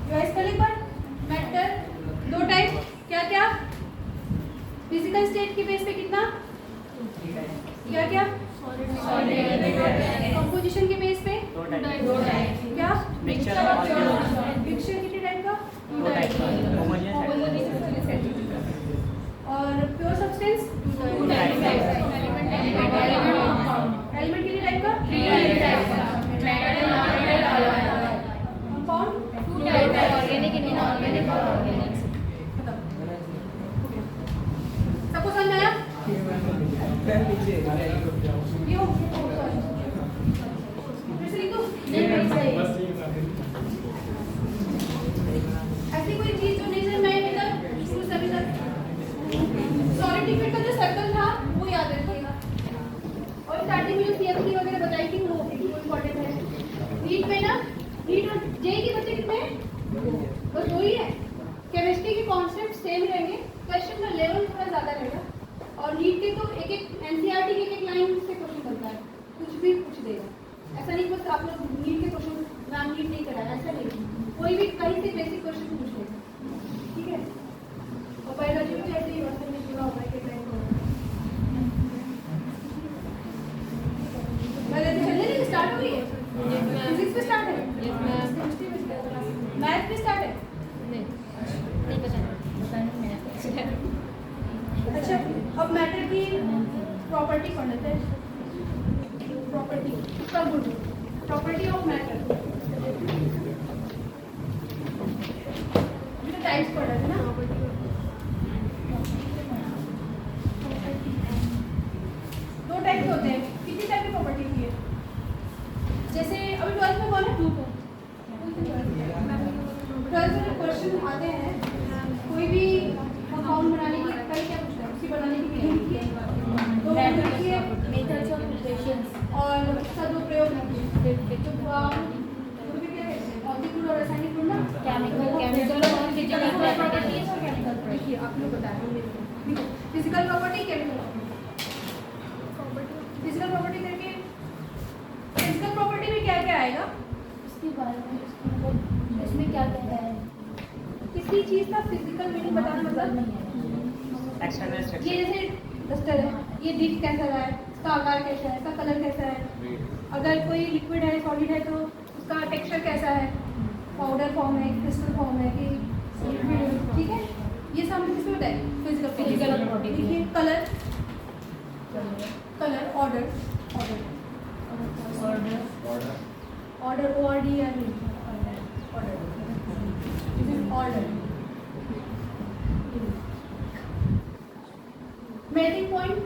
रिवाइज कर ले पर मैटर दो टाइप क्या क्या? फिजिकल स्टेट के बेस पे कितना क्या क्या? कंपोजिशन के बेस पे क्या? मिक्सचर कितने टाइप का? और प्योर सब्सटेंस एलिमेंट कितने टाइप का? कंपाउंड सबको समझ आया? यो फिर से लिख दो। ऐसी कोई चीज जो नहीं समझ में आई अभी तक सॉलिड लिक्विड का जो सर्कल था वो याद रखिएगा, और स्टार्टिंग में जो थियरी वगैरह बताई थी वो इम्पोर्टेंट है। नीट में ना नीट और जेई के बच्चे कितने हैं? बस दो ही है। केमिस्ट्री के कॉन्सेप्ट सेम रहेंगे, क्वेश्चन का लेवल थोड़ा ज़्यादा रहेगा, और नीट के तो एक एक एनसीईआरटी के एक लाइन से क्वेश्चन बनता है, कुछ भी पूछ देगा। ऐसा नहीं बस आप लोग नीट के क्वेश्चन नाम नीट नहीं कराया, ऐसा नहीं, कोई भी कहीं से बेसिक क्वेश्चन पूछ लेगा, ठीक है? और बायोलॉजी में ऐसे ही वर्षन में पूरा होगा कि चलने नहीं स्टार्ट हो गई है, फिजिक्स पे स्टार्ट है, मैथ पे स्टार्ट है। अच्छा अब मैटर की प्रॉपर्टी पढ़ लेते हैं। प्रॉपर्टी इसका good property of matter types पढ़ रहे थे ना। दो टाइप्स होते हैं, कितनी टाइप की प्रॉपर्टी होती है? जैसे अभी 12th में कौन है? 12th में क्वेश्चन आते हैं, कोई भी कंपाउंड बनाने की कई क्या पूछता है, उसकी बनाने की विधि लिखिए, तो लिखिए मेथड्स ऑफ ऑपरेशंस और सदुपयोग ऑप्टिकल और रासायनिक गुण ना केमिकल और फिजिकल प्रॉपर्टीज और केमिकल देखिए आप लोग बता रहे हैं physical property chemical physical property करके फिजिकल प्रॉपर्टी में क्या क्या आएगा इसके बारे में, इसमें क्या कहता है, किसी चीज का फिजिकल मीनिंग बताना मतलब नहीं है। ये जैसे डस्टर है, ये दिख कैसा रहा है, इसका आकार कैसा है, इसका कलर कैसा है, अगर कोई लिक्विड है सॉलिड है तो उसका टेक्सचर कैसा है, पाउडर फॉर्म है क्रिस्टल फॉर्म है कि लिक्विड है, ठीक है? ये सब हमें किसमें बताए? Physical property. देखिए colour colour order order ORDER order melting point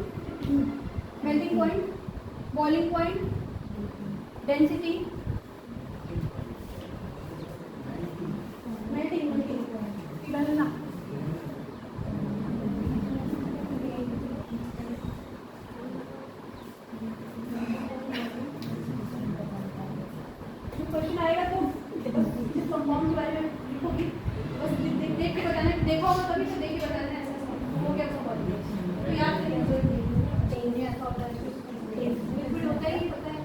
boiling point density melting point ना क्वेश्चन आएगा तो जिस कंपाउंड के बारे में लिखोगी बस देख के बताना, देखो होगा तभी तो देख के बताना है, ऐसा हो गया तो याद करिए ऐसा होता है, लिक्विड होता ही पता है,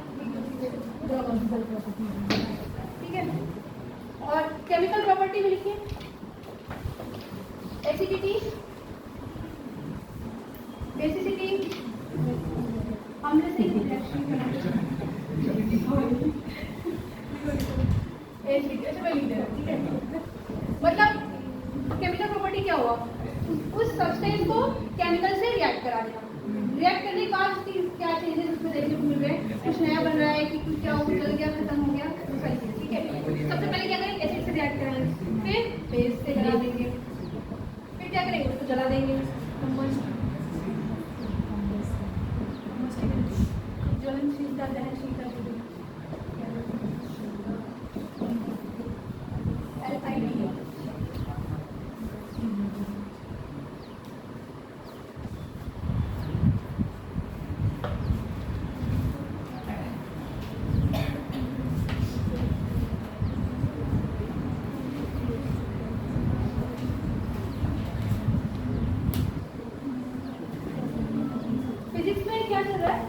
ठीक है? और केमिकल प्रॉपर्टी में लिखिए एसिडिटी बेसिसिटी हमने से मतलब केमिकल प्रॉपर्टी क्या हुआ? उस सब्सटेंस को केमिकल से रिएक्ट करा देना। रिएक्ट करने के बाद उसकी क्या चेंजेस उसमें देखने को मिल रहे हैं, कुछ नया बन रहा है कि कुछ क्या हो जल गया, खत्म हो गया, वो सारी चीज़। ठीक है, सबसे पहले क्या करेंगे, एसिड से रिएक्ट कराएंगे, फिर बेस से जला देंगे, फिर क्या करेंगे, उसको जला देंगे, ज्वलनशीलता, दहनशीलता फिजिक्स में क्या चल रहा है?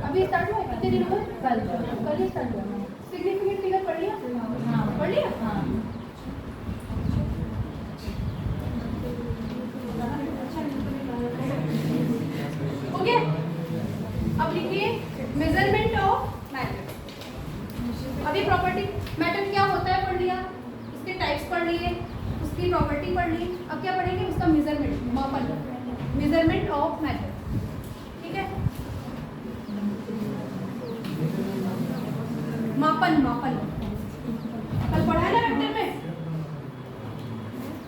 अभी स्टार्ट हुआ है, कितने दिन हुए? कल ही स्टार्ट हुआ। सिग्निफिकेंट फिगर पढ़ लिया? पढ़ लिया? हो गया? अब लिखिए मेजरमेंट ऑफ मैटर। अभी प्रॉपर्टी मैटर क्या होता है पढ़ लिया, उसके टाइप्स पढ़ लिए, उसकी प्रॉपर्टी पढ़ ली। अब क्या पढ़ेंगे, उसका मेजरमेंट, मापन, मेजरमेंट ऑफ मैटर। ठीक है, मापन, मापन कल पढ़ा है ना वेक्टर में,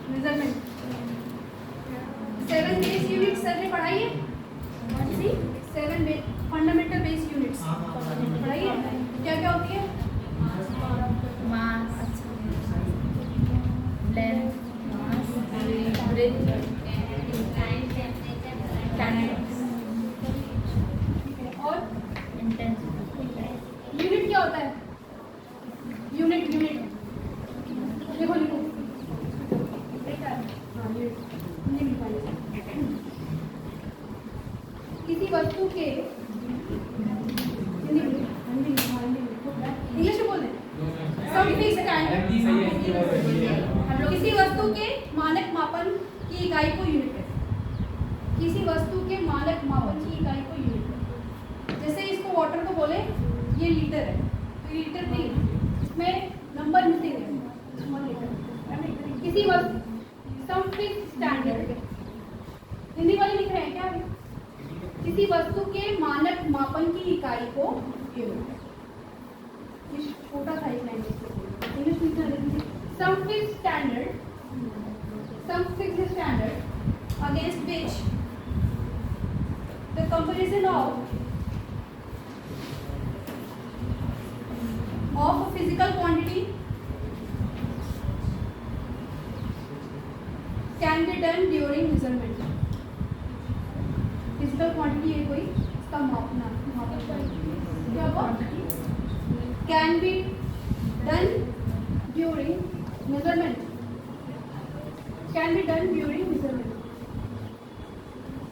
मेजरमेंट। 7 बेस यूनिट सर ने पढ़ाई है, 7 फंडामेंटल बेस यूनिट्स पढ़ाई है। क्या क्या होती है? मास, लेंथ, ब्रेथ, और इंटेंसिटी। यूनिट क्या होता है? यूनिट, यूनिट लिखो लिखो। हाँ, यूनिट किसी वस्तु के, इंग्लिश में बोल दें, किसी वस्तु के मानक मापन की इकाई को यूनिट कहते हैं। किसी वस्तु के मानक मापन की इकाई को यूनिट कहते हैं। जैसे इसको वाटर को बोले ये लीटर है, तो लीटर नहीं, इसमें नंबर मिसिंग है, 1 लीटर। किसी वस्तु, सम फिक्स्ड स्टैंडर्ड, हिंदी वाले लिख रहे हैं क्या? किसी वस्तु के मानक मापन की इकाई को यूनिट। छोटा सा एक लाइन इंग्लिश में some fixed standard against which the comparison of a physical quantity can be done during measurement. Physical quantity है कोई, इसका मापना, क्या हुआ? Can be done during measurement. Can be done during measurement.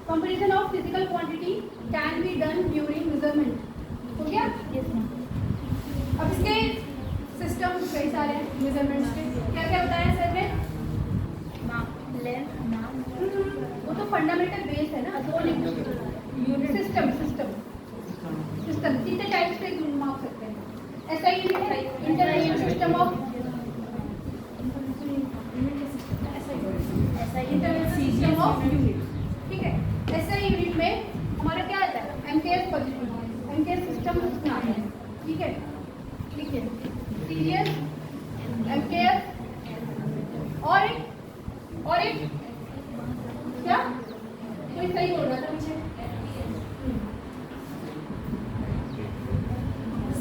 Comparison of physical quantity can be done during measurement. हो गया? Yes ma'am. अब इसके सिस्टम कई सारे हैं मेजरमेंट्स के। क्या क्या बताया सर ने? लेंथ, मास, वो तो फंडामेंटल बेस है ना, तो यूनिट, सिस्टम, सिस्टम, सिस्टम तीन टाइप्स से माप सकते हैं। ऐसा यूनिट है international system of, system of unit. ठीक है, ऐसा यूनिट में हमारा क्या आता है? एमकेएस पॉजिटिव, एमकेएस सिस्टम उसमें आता है। ठीक है, लिखिए सीरियस, एमकेएस और एक क्या, कोई सही बोल रहा था मुझे,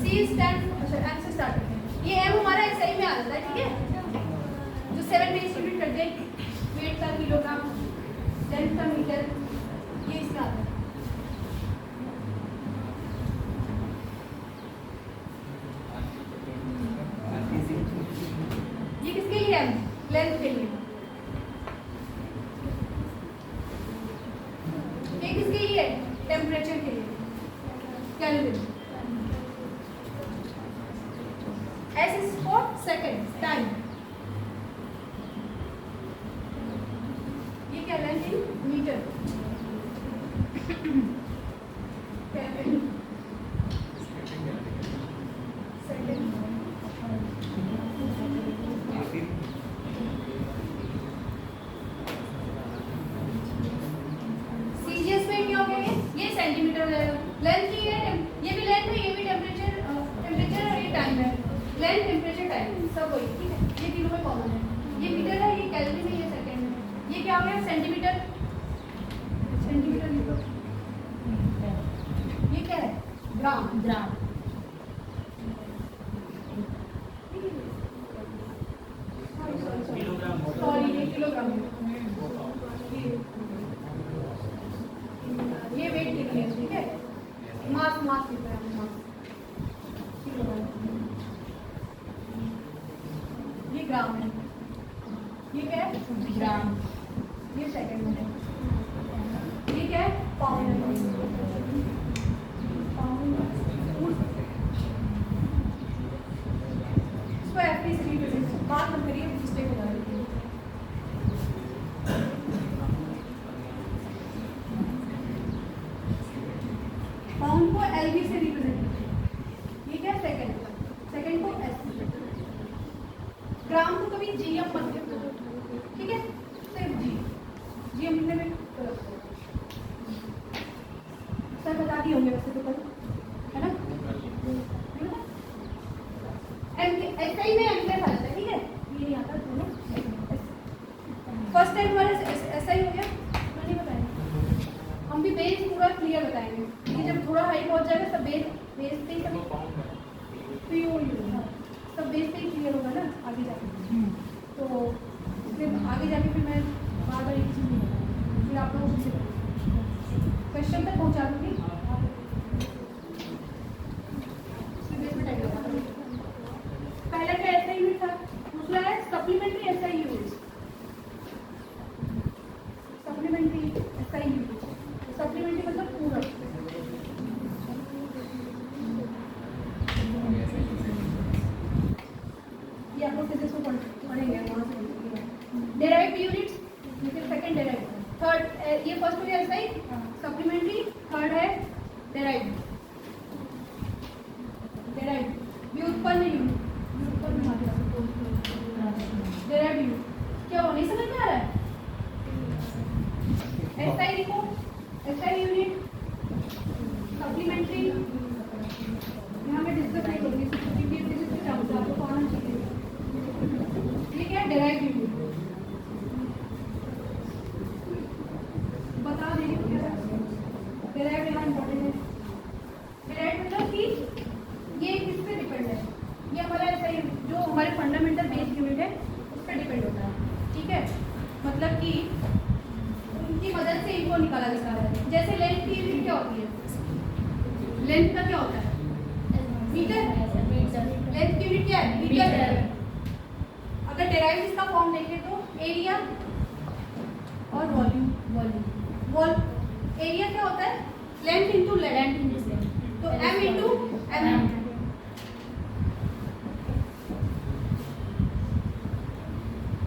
सी स्टैंड, अच्छा एम से स्टार्ट करते हैं। ये एम हमारा एसआई में आ जाता है। ठीक है, जो 7 बेस यूनिट करते हैं, वेट का किलोग्राम, लेंथ का मीटर, ये इसका आता है। ये किसके लिए है? लेंथ के लिए। ये किसके लिए? टेम्परेचर के लिए, kelvin. S is for second, time. ये क्या length in metre, kelvin, second. Sorry ये किलोग्राम है। ये वेट के लिए, ठीक है। मास मास की तरह मास किलोग्राम, ये ग्राम है। ये क्या है? ग्राम। ये सेकंड में है। ये क्या है? पाउंड है। पाउंड इसको एफपी से रिप्रेजेंट बात मत करिए, मिस्टेक हो जा रही है। पाउंड को एलबी से रिप्रेजेंट, ये क्या है? सेकंड को एस। ग्राम को कभी जीएम मत लिखो, ठीक है, सिर्फ जीएम लिखने में सर बता दिए होंगे वैसे तो कल, है ना? ऐसा ही में एम्पियर आ जाता है, ठीक है। ये नहीं आता दोनों। फर्स्ट टाइम हमारा ऐसा ही हो गया, नहीं बताएंगे हम भी बेस पूरा क्लियर बताएंगे, कि जब थोड़ा हाई पहुंच जाएगा सब बेस पे ही सब बेस पे ही क्लियर होगा ना आगे जाके। तो फिर आगे जाके फिर मैं बार बार एक चीज़ नहीं बताऊँगी, फिर आप लोगों से क्वेश्चन तक पहुँचा दूँगी। पहला का ऐसा यूनिट था, दूसरा है supplementary SI unit. Supplementary SI unit, supplementary मतलब पूरा। ये आप लोग फिजिक्स में पढ़ेंगे, वहाँ से डेराइव्ड यूनिट्स, फिर सेकंड डेराइव्ड, थर्ड ये फर्स्ट हो गया एसआई सप्लीमेंट्री, थर्ड है डेराइव्ड। डेराइव्ड व्युत्पन्न यूनिट, डेराइव्ड यूनिट क्या हो, नहीं समझ में आ रहा है? एसआई लिखो, एसआई यूनिट सप्लीमेंट्री, यहाँ मैं डिस्कस नहीं करूँगी क्योंकि फिजिक्स के टर्म्स आपको कौन चाहिए। ये क्या है? Derived unit. बता देंगे क्या डेराइव्ड यहाँ इम्पोर्टेंट है। डेराइव्ड मतलब कि ये किस पे डिपेंड है, ये हमारा ऐसा जो हमारे फंडामेंटल बेस यूनिट है उस पर डिपेंड होता है, ठीक है। मतलब कि उनकी मदद से इनको निकाला जाता है। जैसे लेंथ की यूनिट क्या होती है? लेंथ का क्या होता है? मीटर। लेंथ की यूनिट क्या है? मीटर। अगर डेराइव इसका फॉर्म देखें तो एरिया और वॉल्यूम। एरिया क्या होता है? लेंथ इंटू लेंथ, तो m इंटू m।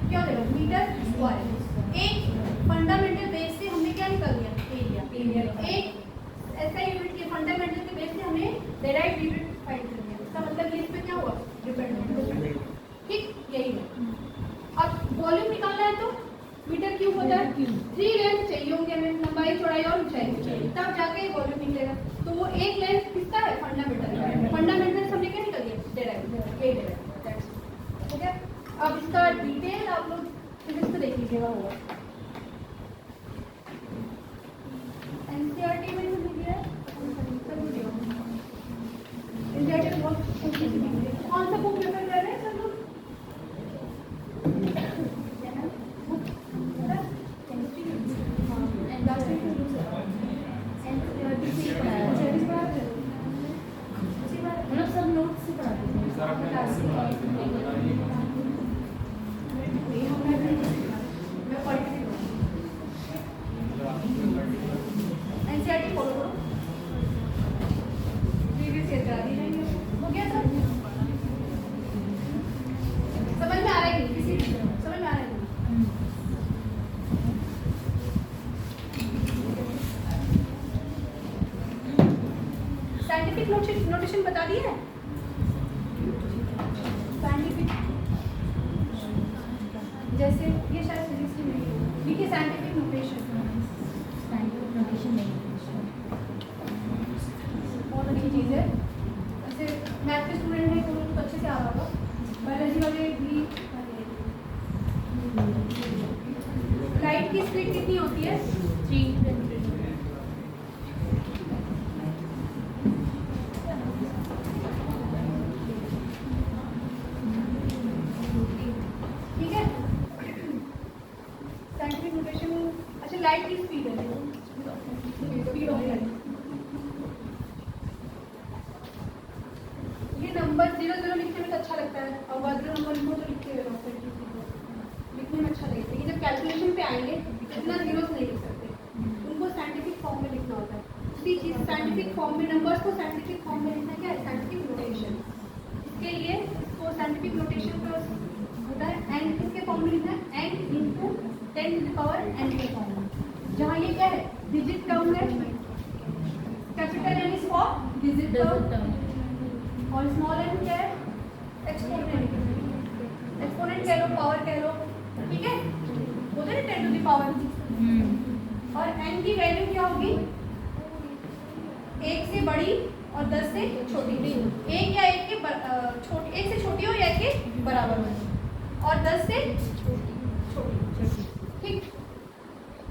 क्या होगा? Metre square. एक फंडामेंटल बेस से हमने क्या निकाल दिया? एरिया। एक ऐसा यूनिट के फंडामेंटल के बेस से हमने डेराइव्ड यूनिट फाइंड कर दिया। इसका मतलब ये इस पे क्या हुआ? डिपेंड, ठीक, यही है। अब वॉल्यूम निकालना है तो मीटर क्यूब होता है। 3 लेंथ चाहिए होंगे हमें, लंबाई चौड़ाई और ऊंचाई, तब जाके वॉल्यूम निकलेगा। तो वो एक लेंथ किसका है? फंडामेंटल। फंडामेंटल हमने क्या निकाल दिया? डेराइव्ड। यही डेराइव्ड, दैट्स ओके। अब इसका डिटेल आप लोग फिजिक्स में देख लीजिएगा, होगा एनसीईआरटी में भी दिया है, एनसीईआरटी बहुत कौन सा बुक रेफर कर रहे हैं सब लोग? सब नोट्स से पढ़ाते एनसीईआरटी फॉलो करो, प्रीवियस ईयर करा दी जाएंगे। हो गया सर? समझ में आ रहा है कि किसी समझ में आ रहा है? साइंटिफिक नोटेशन बता दिए है। साइंटिफिक जैसे ये शायद फिजिक्स की नहीं है, लिखिए साइंटिफिक नोटेशन। साइंटिफिक नोटेशन नहीं बहुत अच्छी चीज़ है। जैसे मैथ के स्टूडेंट हैं तो उनको अच्छे से आ रहा होगा, बायोलॉजी वाले भी। लाइट की स्पीड कितनी होती है? 3। ठीक है। इतना जीरोस नहीं लिख सकते, उनको साइंटिफिक फॉर्म में लिखना होता है। उसी चीज़ साइंटिफिक फॉर्म में नंबर्स को साइंटिफिक फॉर्म में लिखना क्या है, साइंटिफिक नोटेशन। इसके लिए इसको साइंटिफिक नोटेशन का होता है एन, किसके फॉर्म में लिखना है, n into 10 to the power n के फॉर्म में, जहाँ ये क्या है डिजिट टर्म है, capital n is for digit term और स्मॉल एन क्या है एक्सपोनेंट, एक्सपोनेंट कह लो पावर कह लो, ठीक है, बोलते हैं 10 टू द पावर। और एन की वैल्यू क्या होगी, 1 से बड़ी और 10 से छोटी, एक या एक के छोटी, 1 से छोटी हो या 1 के बराबर हो, और 10 से छोटी, ठीक।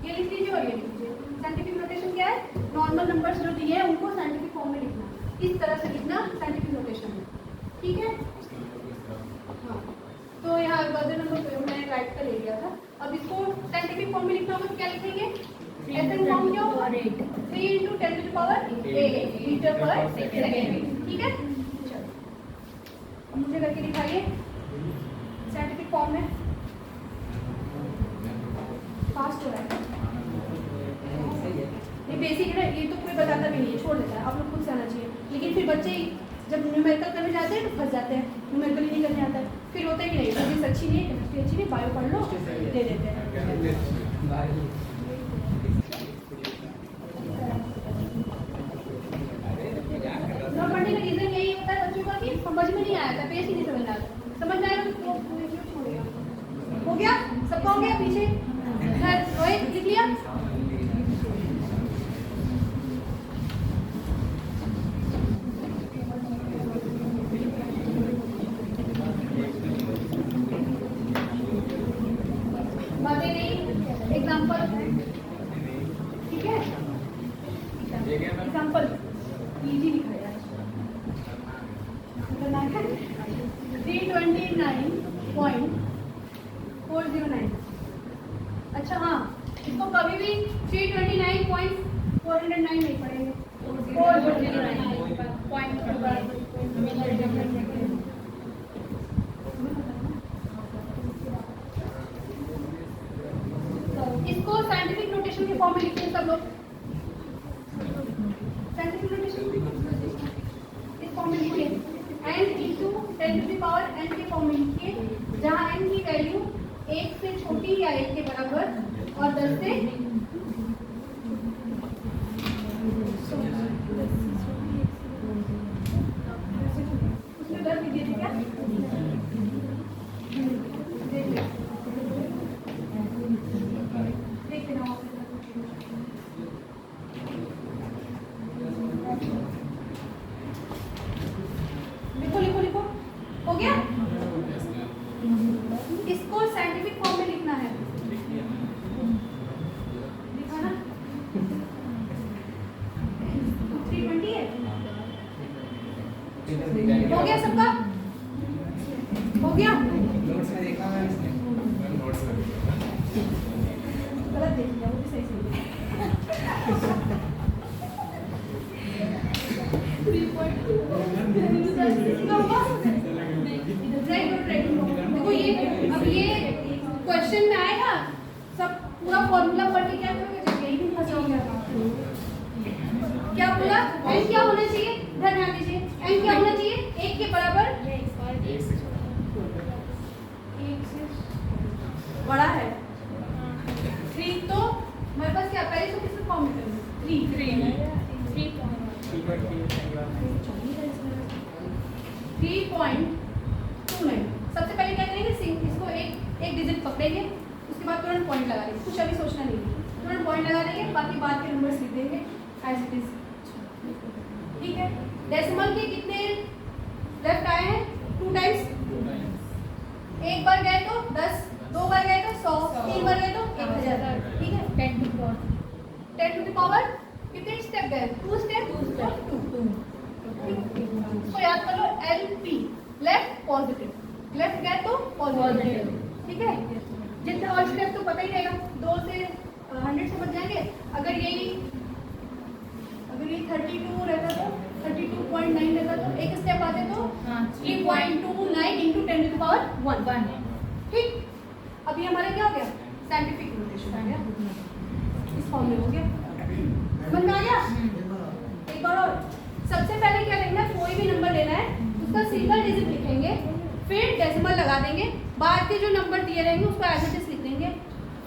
ये लिख लीजिए और ये लिख लीजिए। साइंटिफिक नोटेशन क्या है, नॉर्मल नंबर्स जो दिए हैं उनको साइंटिफिक फॉर्म में लिखना, इस तरह से लिखना साइंटिफिक नोटेशन में, ठीक है। हाँ, तो यहाँ गलत नंबर मैंने राइट का ले लिया था। अब इसको साइंटिफिक फॉर्म में लिखना होगा तो क्या लिखेंगे, ऐसे फॉर्म क्या होगा 3 into 10 to the power 8 metre पर सेकेंड, ठीक है। चलो अब मुझे करके दिखाइए साइंटिफिक फॉर्म में, फास्ट हो रहा है ये बेसिक है ना, ये तो कोई बताता भी नहीं है, छोड़ देता है, आप लोग खुद से आना चाहिए। लेकिन फिर बच्चे जब न्यूमेरिकल करने जाते हैं तो फंस जाते हैं, न्यूमेरिकल ही नहीं करने आता है, फिर होता है कि नहीं फिजिक्स अच्छी नहीं है, केमिस्ट्री अच्छी नहीं, बायो पढ़ लो, दे देते हैं। ना पढ़ने का रीजन यही होता है बच्चों का कि समझ में नहीं आया था, पेज ही नहीं समझ आता, समझ में आएगा तो छोड़ेगा। हो गया सबका, हो गया पीछे रोहित लिख लिया। बातें नहीं, एग्जाम्पल, ठीक है, एग्जाम्पल इजी लिखा है 329.409। अच्छा हाँ, इसको कभी भी 329.409 नहीं पढ़ेंगे, 409 इसको साइंटिफिक नोटेशन के फॉर्म में लिखते हैं सब लोग। साइंटिफिक नोटेशन इस फॉर्म में लिखिए, n into 10 to the power n के फॉर्म में लिखिए, जहाँ n की वैल्यू 1 से छोटी या 1 के बराबर और 10 से उसमें 10 दीजिए, ठीक है। देखते ना लिखो लिखो लिखो, हो गया। इसको साइंटिफिक फॉर्म में लिखना है, लिखा ना 320 है, हो गया सबका, हो गया। नोट्स में देखा मैं इसने, नोट्स में गलत देख लिया, वो भी सही सही है। 3.2 देखो ये, अब ये क्वेश्चन में आएगा, सब पूरा फॉर्मूला पढ़ के क्या करोगे, जब यही भी फंसे होंगे। क्या बोला, n क्या होना चाहिए, इधर ध्यान दीजिए, n क्या होना चाहिए, 1 के बराबर, 1 से बड़ा है 3, तो मेरे पास क्या पहले तो किसके फॉर्म में करूँ, 3.29 सबसे पहले क्या करेंगे, इसको एक डिजिट पकड़ेंगे, उसके बाद तुरंत पॉइंट लगा देंगे, कुछ अभी सोचना नहीं है, तुरंत पॉइंट लगा देंगे, बाकी बाद के नंबर्स लिख देंगे एज इट इज, ठीक है। डेसिमल के कितने लेफ्ट आए हैं, 2 टाइम्स, एक बार गए तो 10, 2 बार गए तो 100, 3 बार गए तो 1000, ठीक है। 10 टू द पावर कितने स्टेप गए, 2 स्टेप, 2 इसको याद कर लो, LP लेफ्ट पॉजिटिव, लेफ्ट गए तो पॉजिटिव, ठीक है। जितने और स्टेप तो पता ही रहेगा, 2 से 100 से बच जाएंगे। अगर ये 32 रहता तो 32.9 रहता तो एक स्टेप आते तो 3.29 इंटू 10 टू द पावर 1, ठीक। अभी हमारा क्या हो गया, साइंटिफिक नोटेशन। आ गया, इस फॉर्म में हो गया, समझ में आ गया। एक बार और, सबसे पहले क्या करना है, कोई भी नंबर लेना है, उसका सिंगल डिजिट लिखेंगे, फिर डेसिमल लगा देंगे, बाद के जो नंबर दिए रहेंगे उसको एज इट इज लिख देंगे,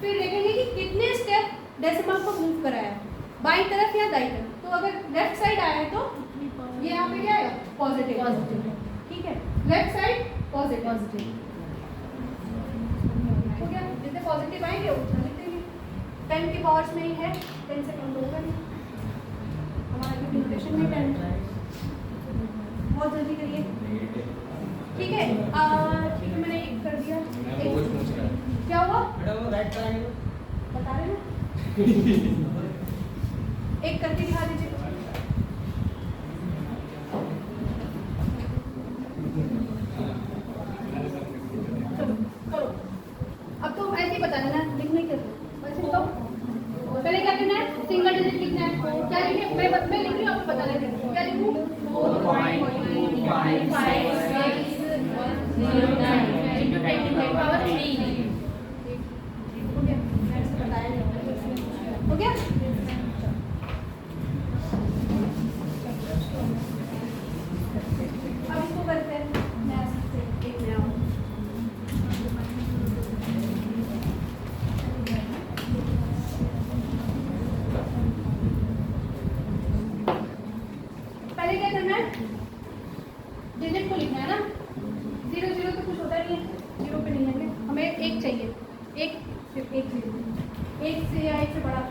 फिर देखेंगे कि कितने स्टेप डेसिमल को मूव कराया है, बाई तरफ या दाई तरफ। तो अगर लेफ्ट साइड आया है तो ये यहाँ पे क्या आएगा, पॉजिटिव, ठीक है, लेफ्ट साइड पॉजिटिव हो गया। जितने पॉजिटिव आएंगे उतना लिख देंगे, 10 की पावर्स में ही है, 10 से कम तो होगा नहीं, हमारा जो नोटेशन में 10, बहुत जल्दी करिए, ठीक है। ठीक है, मैंने एक कर दिया, क्या हुआ बता रहे ना, एक करके दिखा दीजिए। चलो करो, अब तो ऐसे ही बता देना, लिखने के वैसे तो पहले क्या करना है, सिंगल डिजिट लिखना है, क्या लिखे, मैं लिख रही हूँ, आपको बताना है क्या लिखूँ, 4.5 हो गया। अब इसको करते हैं, मैं एक नया पहले क्या करना है, डिजिट को लिखना है ना, 0 0 तो कुछ होता नहीं है, 0 पे नहीं आएंगे, हमें एक चाहिए, एक सिर्फ एक 0, एक से या एक से बड़ा,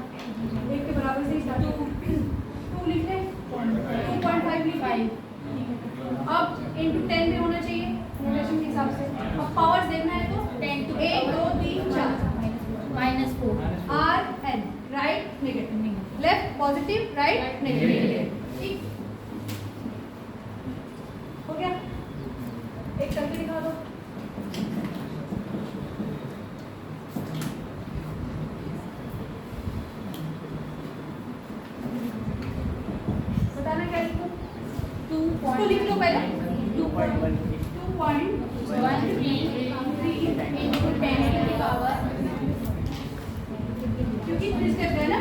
एक के बराबर से ही स्टार्ट, 2 लिख लें, 2.5 लिख लें, अब इंटू 10 भी होना चाहिए नोटेशन के हिसाब से। अब पावर्स देखना है तो 10 to 1 2 3 4 -4 R N, right negative, left positive, right negative, ठीक हो गया। एक करके दिखा दो, बताना क्या लिखूं, 2 लिख लो पहले, 2.13 into 10 to the power, क्योंकि 3 स्टेप है ना,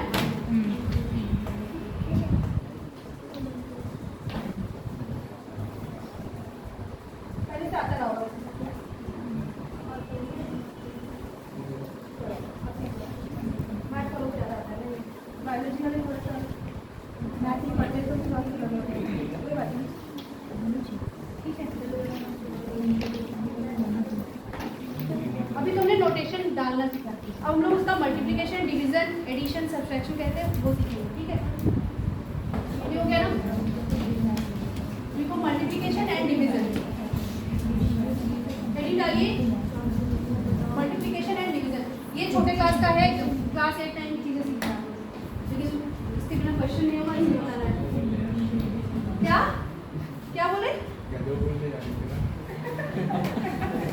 पहले से आता रहा मैथ का लोग ज़्यादा आता है, बायोलॉजी वाले थोड़ा सा मैथ नहीं पढ़ते तो कोई बात नहीं, ठीक है। अभी तुमने नोटेशन डालना सीखा, अब हम लोग उसका मल्टीप्लिकेशन, डिवीजन, एडिशन, सब्ट्रैक्शन कहते हैं वो सीखेंगे, ठीक है। ये हो गया ना, देखो मल्टीप्लिकेशन एंड डिवीजन, हेडिंग डालिए मल्टीप्लिकेशन एंड डिवीजन। ये छोटे क्लास का है, क्लास 8 9 की चीज़ें सीखना है, लेकिन इसके बिना क्वेश्चन नहीं होगा, नहीं बताना है। क्या क्या बोले,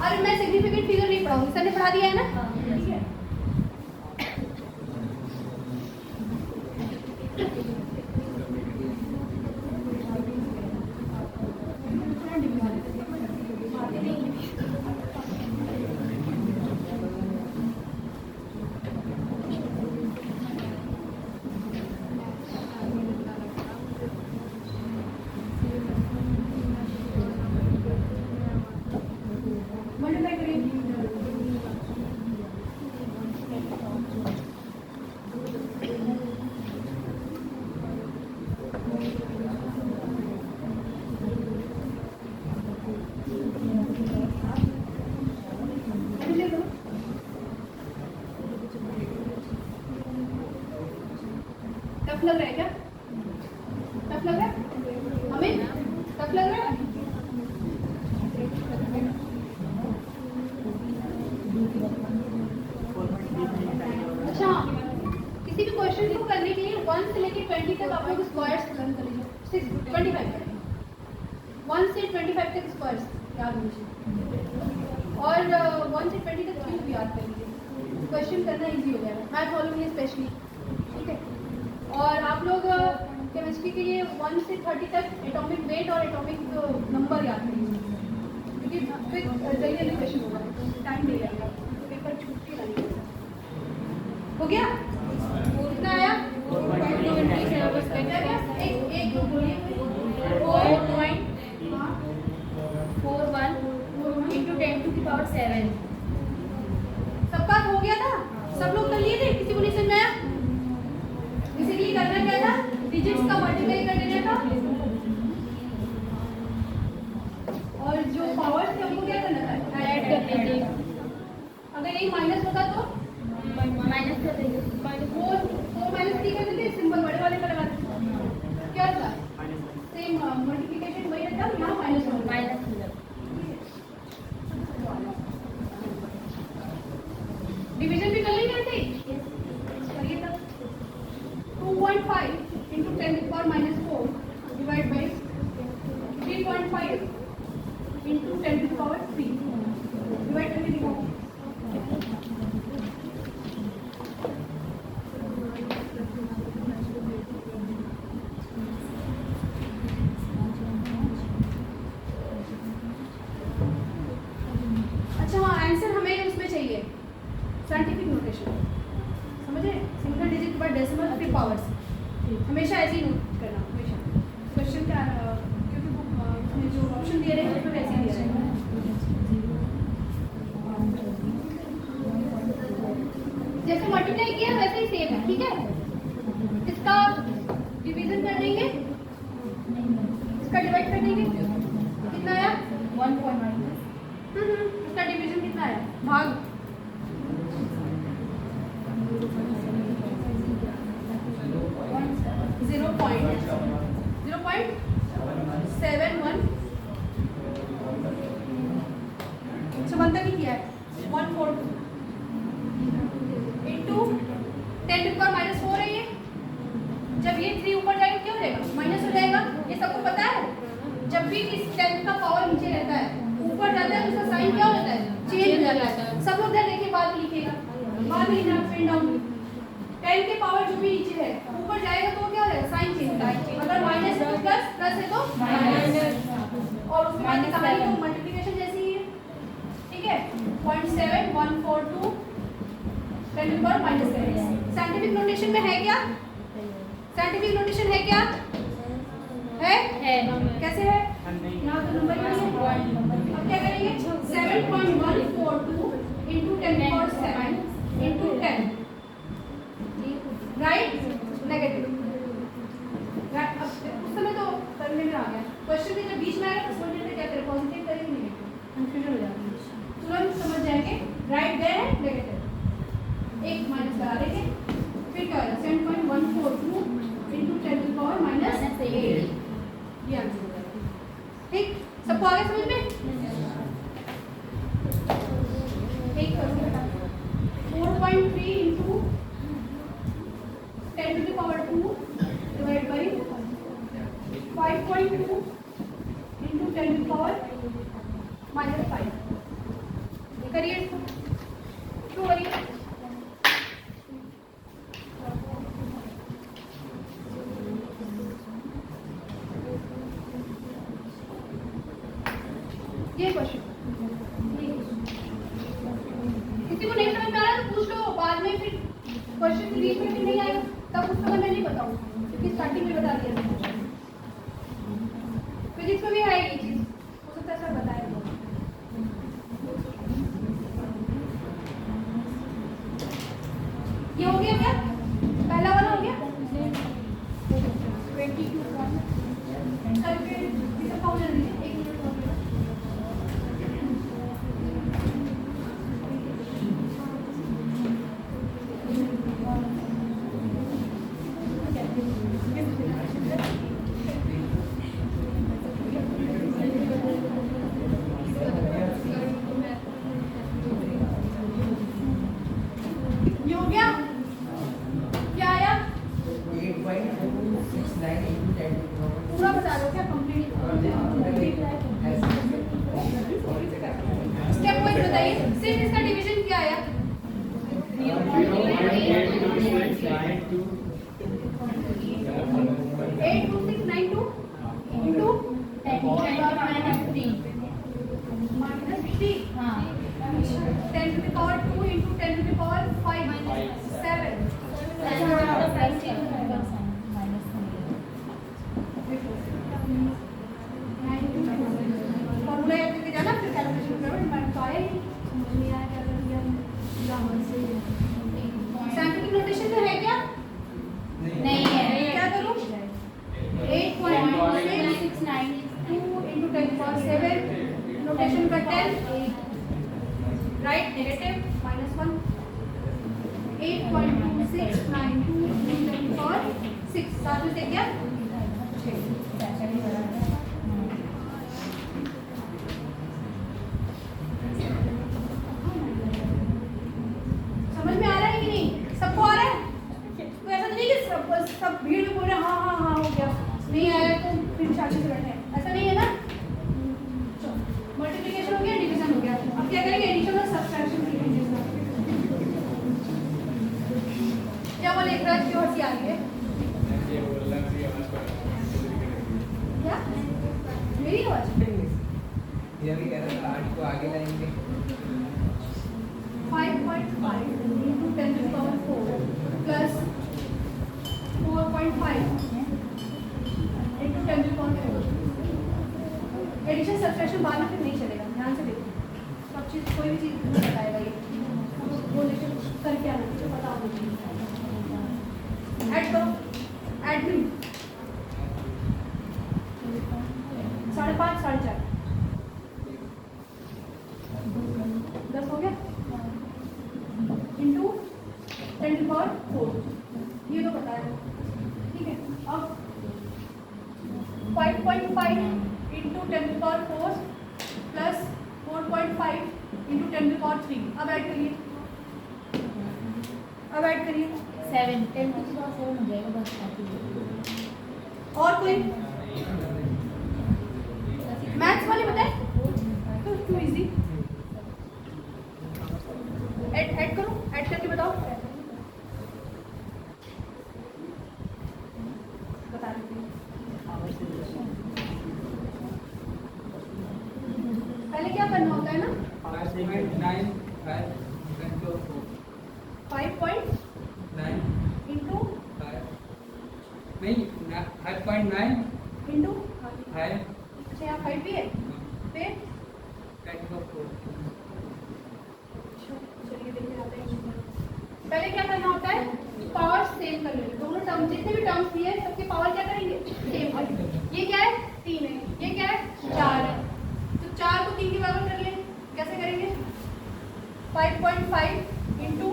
अरे मैं सिग्निफिकेंट फिगर नहीं पढ़ाऊंगी, सर ने पढ़ा दिया है ना, ठीक है। मल्टीप्लाई करिए, टफ लग रहा है क्या, टफ लग रहा है हमें, टफ लग रहा है, अच्छा। किसी भी क्वेश्चन को करने के लिए 1 से लेकर 20 तक आप लोग स्क्वायर्स लर्न कर लीजिए, 25 तक, 1 से 25 तक स्क्वायर्स याद लीजिए, और 1 से 20 तक क्यूब याद कर लीजिए, क्वेश्चन करना इजी हो जाएगा, मैथ वालों के लिए स्पेशली, ठीक है। और आप लोग केमिस्ट्री के लिए 1 से 30 तक एटॉमिक वेट और एटॉमिक नंबर याद करिए, क्योंकि फिर जल्दी जल्दी क्वेश्चन होगा, टाइम नहीं लगेगा, पेपर छूटती नहीं। हो गया? कितना आया? एक दो बोलिए। 4.41 into 10 to the power 7. सबका हो गया था? सब लोग कर लिए थे? किसी को नहीं समझ में आया? बेसिकली करना क्या था? डिजिट्स का मल्टीप्लाई कर देना था और जो पावर थे उनको क्या करना था? ऐड कर देना। अगर यही माइनस होता तो माइनस कर देंगे। 4 माइनस 3 कर देते, सिंबल बड़े वाले पर लगा देते। क्या था? सेम मल्टीप्लिकेशन वही रहता, यहाँ माइनस होगा। माइनस डिवीजन भी कर लेंगे ऐसे ही? करिए तब। 2.5 into 10 to the power minus 4 divided by 3.5 into 10 to the power 3 divide करके दिखाओ। अच्छा हाँ, आंसर हमें उसमें चाहिए साइंटिफिक नोटेशन, समझे? सिंगल डिजिट के बाद डेसिमल फिर पावर्स, हमेशा ऐसे ही नोट करना हमेशा। क्वेश्चन का क्योंकि उसमें जो ऑप्शन दिए रहे हैं उसमें वैसे ही दिया रहेगा। जैसे मल्टीप्लाई किया वैसे ही सेम है, ठीक है? इसका डिवीजन कर देंगे, इसका डिवाइड कर देंगे, कितना आया? 1.9। इसका डिवीजन कितना आया? भाग 0.71। समझता नहीं किया है? 142 इंटू 10 टू पावर माइनस 4 है ये। जब ये 3 ऊपर जाएगा क्या हो जाएगा? माइनस हो जाएगा। ये सबको पता है? जब भी इस 10 का पावर नीचे रहता है, ऊपर जाता है, उसका साइन क्या हो जाता है? चेंज हो जाता है। सब लोग ध्यान देखिए, बाद में लिखेगा, बाद में लिखना पेन डाउन। 10 के पावर जो भी नीचे है ऊपर जाएगा तो क्या हो जाएगा? साइन चेंज होगा। अगर माइनस है तो प्लस, प्लस है तो माइनस, और उसके बाद कहानी तो मल्टीप्लिकेशन जैसी ही है, ठीक है? 0.7142 10 to power minus 7। Scientific notation में है क्या? साइंटिफिक नोटेशन है क्या? है? कैसे है? यहाँ तो नंबर ही नहीं है। अब क्या करेंगे? 7.142 into 10 to power 7 into 10, right? Negative. अब उस समय तो करने में आ गया। क्वेश्चन के जब बीच में आएगा तो सोचने में क्या करें? पॉजिटिव करें कि नेगेटिव? कंफ्यूजन हो जाती है। तुरंत समझ जाएंगे राइट देयर है, नेगेटिव। एक माइनस करा देंगे, फिर क्या होगा? 7.142 into 10 to the power minus 8। ये आंसर हो जाएगा। ठीक? सबको आगे समझ में? एक 4.3 into 10 to the power 2 divided by 5.2 into 10 to the power minus 5। ये करिए इसको, क्यों करिए? ये क्वेश्चन किसी को नहीं समझ में आ रहा तो पूछ लो, बाद में फिर क्वेश्चन के बीच में भी नहीं आएगा तब उस समय मैं नहीं बताऊँ, क्योंकि स्टार्टिंग में बता दिया था। फिजिक्स में भी आएगी ये चीज, हो सकता है सर बताए। ये हो गया क्या? पहला वाला हो गया? 22 करके सबका हो जल्दी से 1 मिनट हो गया। ये हो गया? क्या आया? 8.269 into 10 to the power। पूरा बता दो क्या? कंप्लीट स्टेप वाइज बताइए। सिर्फ इसका डिवीजन क्या आया? 82692 into 10 to the power minus 3 10 to the power 2 into 10 to the power 5 7 8.2692 और 6 साथ में से क्या समझ में आ रहा है कि नहीं? सबको आ रहा है? तो ऐसा नहीं कि सब भीड़ में बोल रहे हैं हाँ हाँ हाँ हो गया, नहीं आया तो फिर शादी से बैठे हैं, ऐसा नहीं है ना। मल्टीप्लिकेशन हो गया, डिवीजन हो गया, अब क्या करेंगे? एडिशन और सब्ट्रैक्शन करेंगे। क्या बोले एक रात की और सी आ रही है क्या मेरी आवाज? ये भी कह रहा था 8 को आगे लाएंगे 5.5 into 10 to the power 4 plus 4.5 into 10 to the power 4. Addition subtraction बाद में फिर नहीं चलेगा, ध्यान से देखो। सब चीज़ कोई भी चीज़ नहीं बताएगा ये, वो लेकर करके आना चाहिए, पता होना चाहिए। ऐड करो, ऐड भी 5.5 4.5 10 हो गया इंटू 10 टू पावर 4, ये तो बताया ठीक है। अब 5.5 इंटू 10 टू पावर 4 प्लस 4.5 इंटू 10 टू पावर 3, अब ऐड करिए 7 10 to the power 4 हो जाएगा बस। और कोई मैथ्स वाले बताए तो टू इजी। ऐड करो, ऐड करके बताओ। बता देती हूँ। पहले क्या करना होता है ना 5.9 इंटू 5.9 इंटू 5 अच्छा यहाँ 5 भी है फिर चलिए देखते जाते हैं। पहले क्या करना होता है पावर सेम कर लेंगे, दोनों टर्म जितने भी टर्म्स दिए हैं सबके पावर क्या करेंगे सेम करेंगे। ये क्या है 3 है, ये क्या है 4 है, तो 4 को 3 के बराबर कर लें। कैसे करेंगे 5.5 इंटू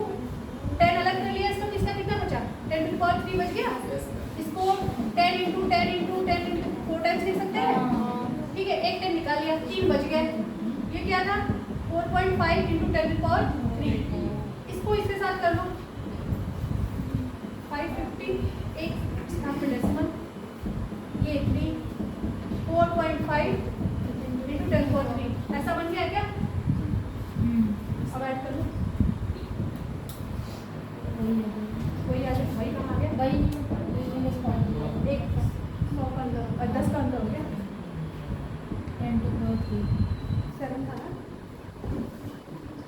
10 अलग कर लिया, इसका किसका कितना बचा 10 टू द पावर 3 बच गया। इसको 10 इंटू 10 इंटू 10 इंटू 4 टाइम्स लिख सकते हैं ठीक है। एक 10 निकाल लिया 3 बच गए। ये क्या था 4.5 इंटू 10 टू द पावर 3, इसको इसके साथ कर लो 550 एक यहाँ पे डेसिमल ये 3 4.5 इंटू 10 टू द पावर 3 ऐसा बन गया क्या। अब ऐड कर लो वही आ जाए, वही कहाँ आ गया वही एक 100 का अंदर 10 का अंदर हो गया 10 to the power 3 7 था ना।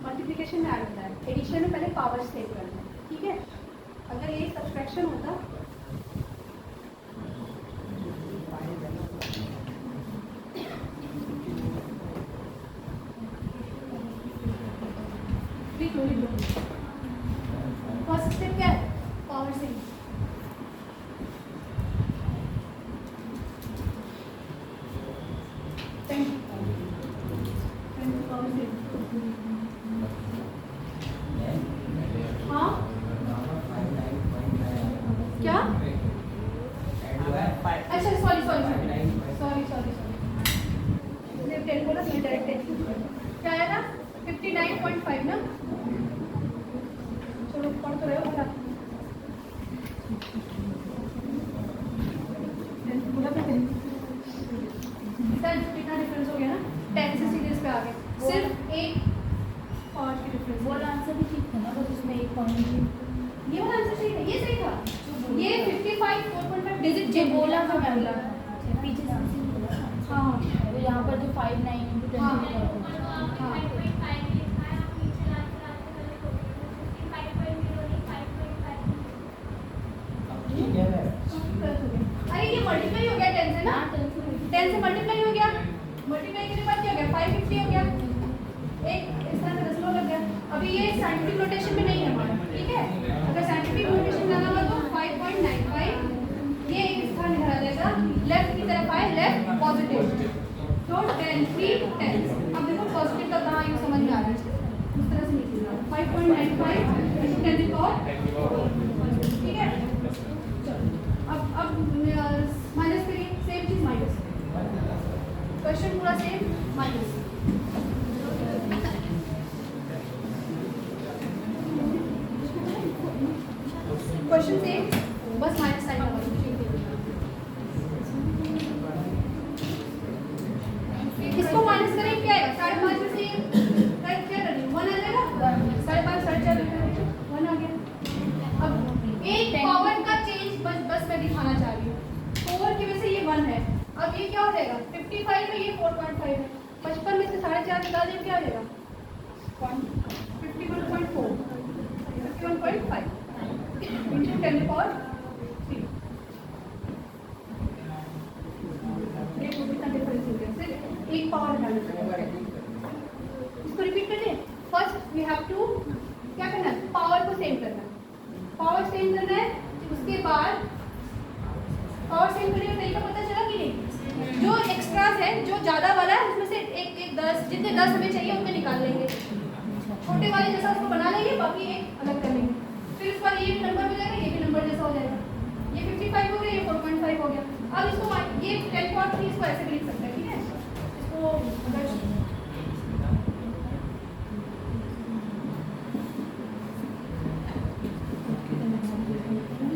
मल्टीप्लिकेशन में ऐड होता है, एडिशन में पहले पावर सेव करना है ठीक है। अगर ये सब्ट्रैक्शन होता फर्स्ट स्टेप क्या है पावर सेव। हाँ क्या अच्छा सॉरी 10 बोला तो डायरेक्ट क्या आया था 59.5 ना। चलो पढ़ तो रहे हो बोला कितना डिफरेंस हो गया ना 10 से सीरीज पे आ गए, सिर्फ एक पावर की डिफरेंस। वो आंसर भी ठीक था ना बस उसमें एक पॉइंट ये वाला आंसर सही था, ये सही था। ये 55 4.5 डिजिट जो बोला था मैं बोला पीछे से बोला हाँ तो यहाँ पर जो 5 9 into 10 हाँ। लिखा होता है। हाँ अरे ये मल्टीप्लाई हो गया 10 से ना, 10 से मल्टीप्लाई हो गया, मल्टीप्लाई करने के बाद क्या हो गया 550 हो गया, एक इस तरह से दशमलव लग गया। अभी ये साइंटिफिक नोटेशन में नहीं है हमारा ठीक है। अगर साइंटिफिक नोटेशन लगा हुआ तो 5.95 ये एक स्थान इधर आ जाएगा, लेफ्ट की तरफ आए लेफ्ट पॉजिटिव तो 10 3 10। अब देखो पॉजिटिव का कहाँ यूँ समझ में आ रहा है, उस तरह से निकलेगा 5.95 10 10 पावर, ठीक है। अब माइनस करिए, सेम चीज माइनस, क्वेश्चन पूरा सेम माइनस। क्वेश्चन सेम, बस माइनस साइन लगा दीजिए। इसको माइनस करें क्या आएगा, 5.5 में से क्या करेंगे, 1 आ जाएगा, 5.5 4.5 1 आ गया। अब एक पावर का चेंज बस मैं दिखाना चाह रही हूँ। 4 की वजह से ये 1 है, अब ये क्या हो जाएगा, 55 है, ये 4.5 है, 55 में से 4.5 निकाल दें क्या आ जाएगा, 51.4, 51.5 into 10 पावर 3। ये कितना डिफरेंस हो गया, सिर्फ एक पावर निकालना। इसको रिपीट करिए। फर्स्ट वी हैव टू क्या करना है, पावर को सेम करना है, पावर सेम करना है। उसके बाद पावर सेम करने का तरीका पता चला कि नहीं, जो एक्स्ट्रास है, जो ज़्यादा वाला है उसमें से एक 10, जितने 10 हमें चाहिए उतने निकाल लेंगे, छोटे वाले जैसा उसको बना लेंगे, बाकी एक अलग कर लेंगे। फिर उसके बाद ये भी नंबर हो जाएगा, ये भी नंबर जैसा हो जाएगा, ये 55 हो गया, ये 4.5 हो गया। अब इसको ये 10.3 इसको ऐसे भी लिख सकते हैं, ठीक है। इसको अगर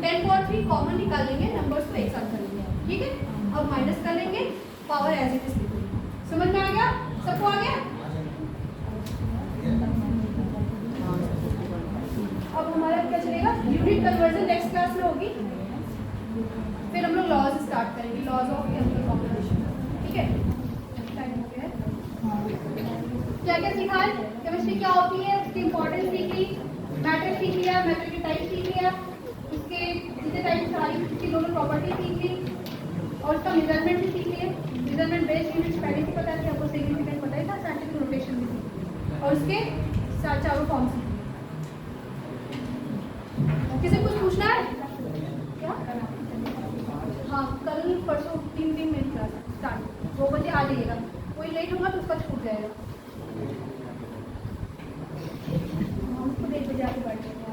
10.3 कॉमन निकाल लेंगे, नंबर्स को एक साथ कर लेंगे, ठीक है। अब माइनस कर लेंगे, पावर एज इट इज लिखेंगे। समझ में आ गया, सबको आ गया। अब हमारा क्या चलेगा, यूनिट कन्वर्जन नेक्स्ट क्लास में होगी, फिर हम लोग लॉज स्टार्ट करेंगे, लॉज ऑफ केमिकल कॉम्बिनेशन, ठीक है। टाइम हो गया है, क्या क्या सीखा है, केमिस्ट्री क्या होती है, उसकी इंपॉर्टेंस सीख ली, मैटर सीख लिया, मैटर के टाइप सीख लिया, उसके जितने टाइप सारी उसकी दोनों प्रॉपर्टी सीख ली, और उसका मेजरमेंट भी सीख लिए। मेजरमेंट बेस्ड यूनिट्स पहले से पता थी आपको, सिग्निफिकेंट पता ही था, साइंटिफिक नोटेशन भी थी, और उसके चारों फॉर्म सीख। किसी कुछ पूछना है क्या? हाँ, कल परसों 3 दिन मेरी क्लास स्टार्ट, 2 बजे आ जाइएगा, कोई लेट होगा तो उसका छूट जाएगा, हम उसको 1 बजे आके बैठ जाएंगे।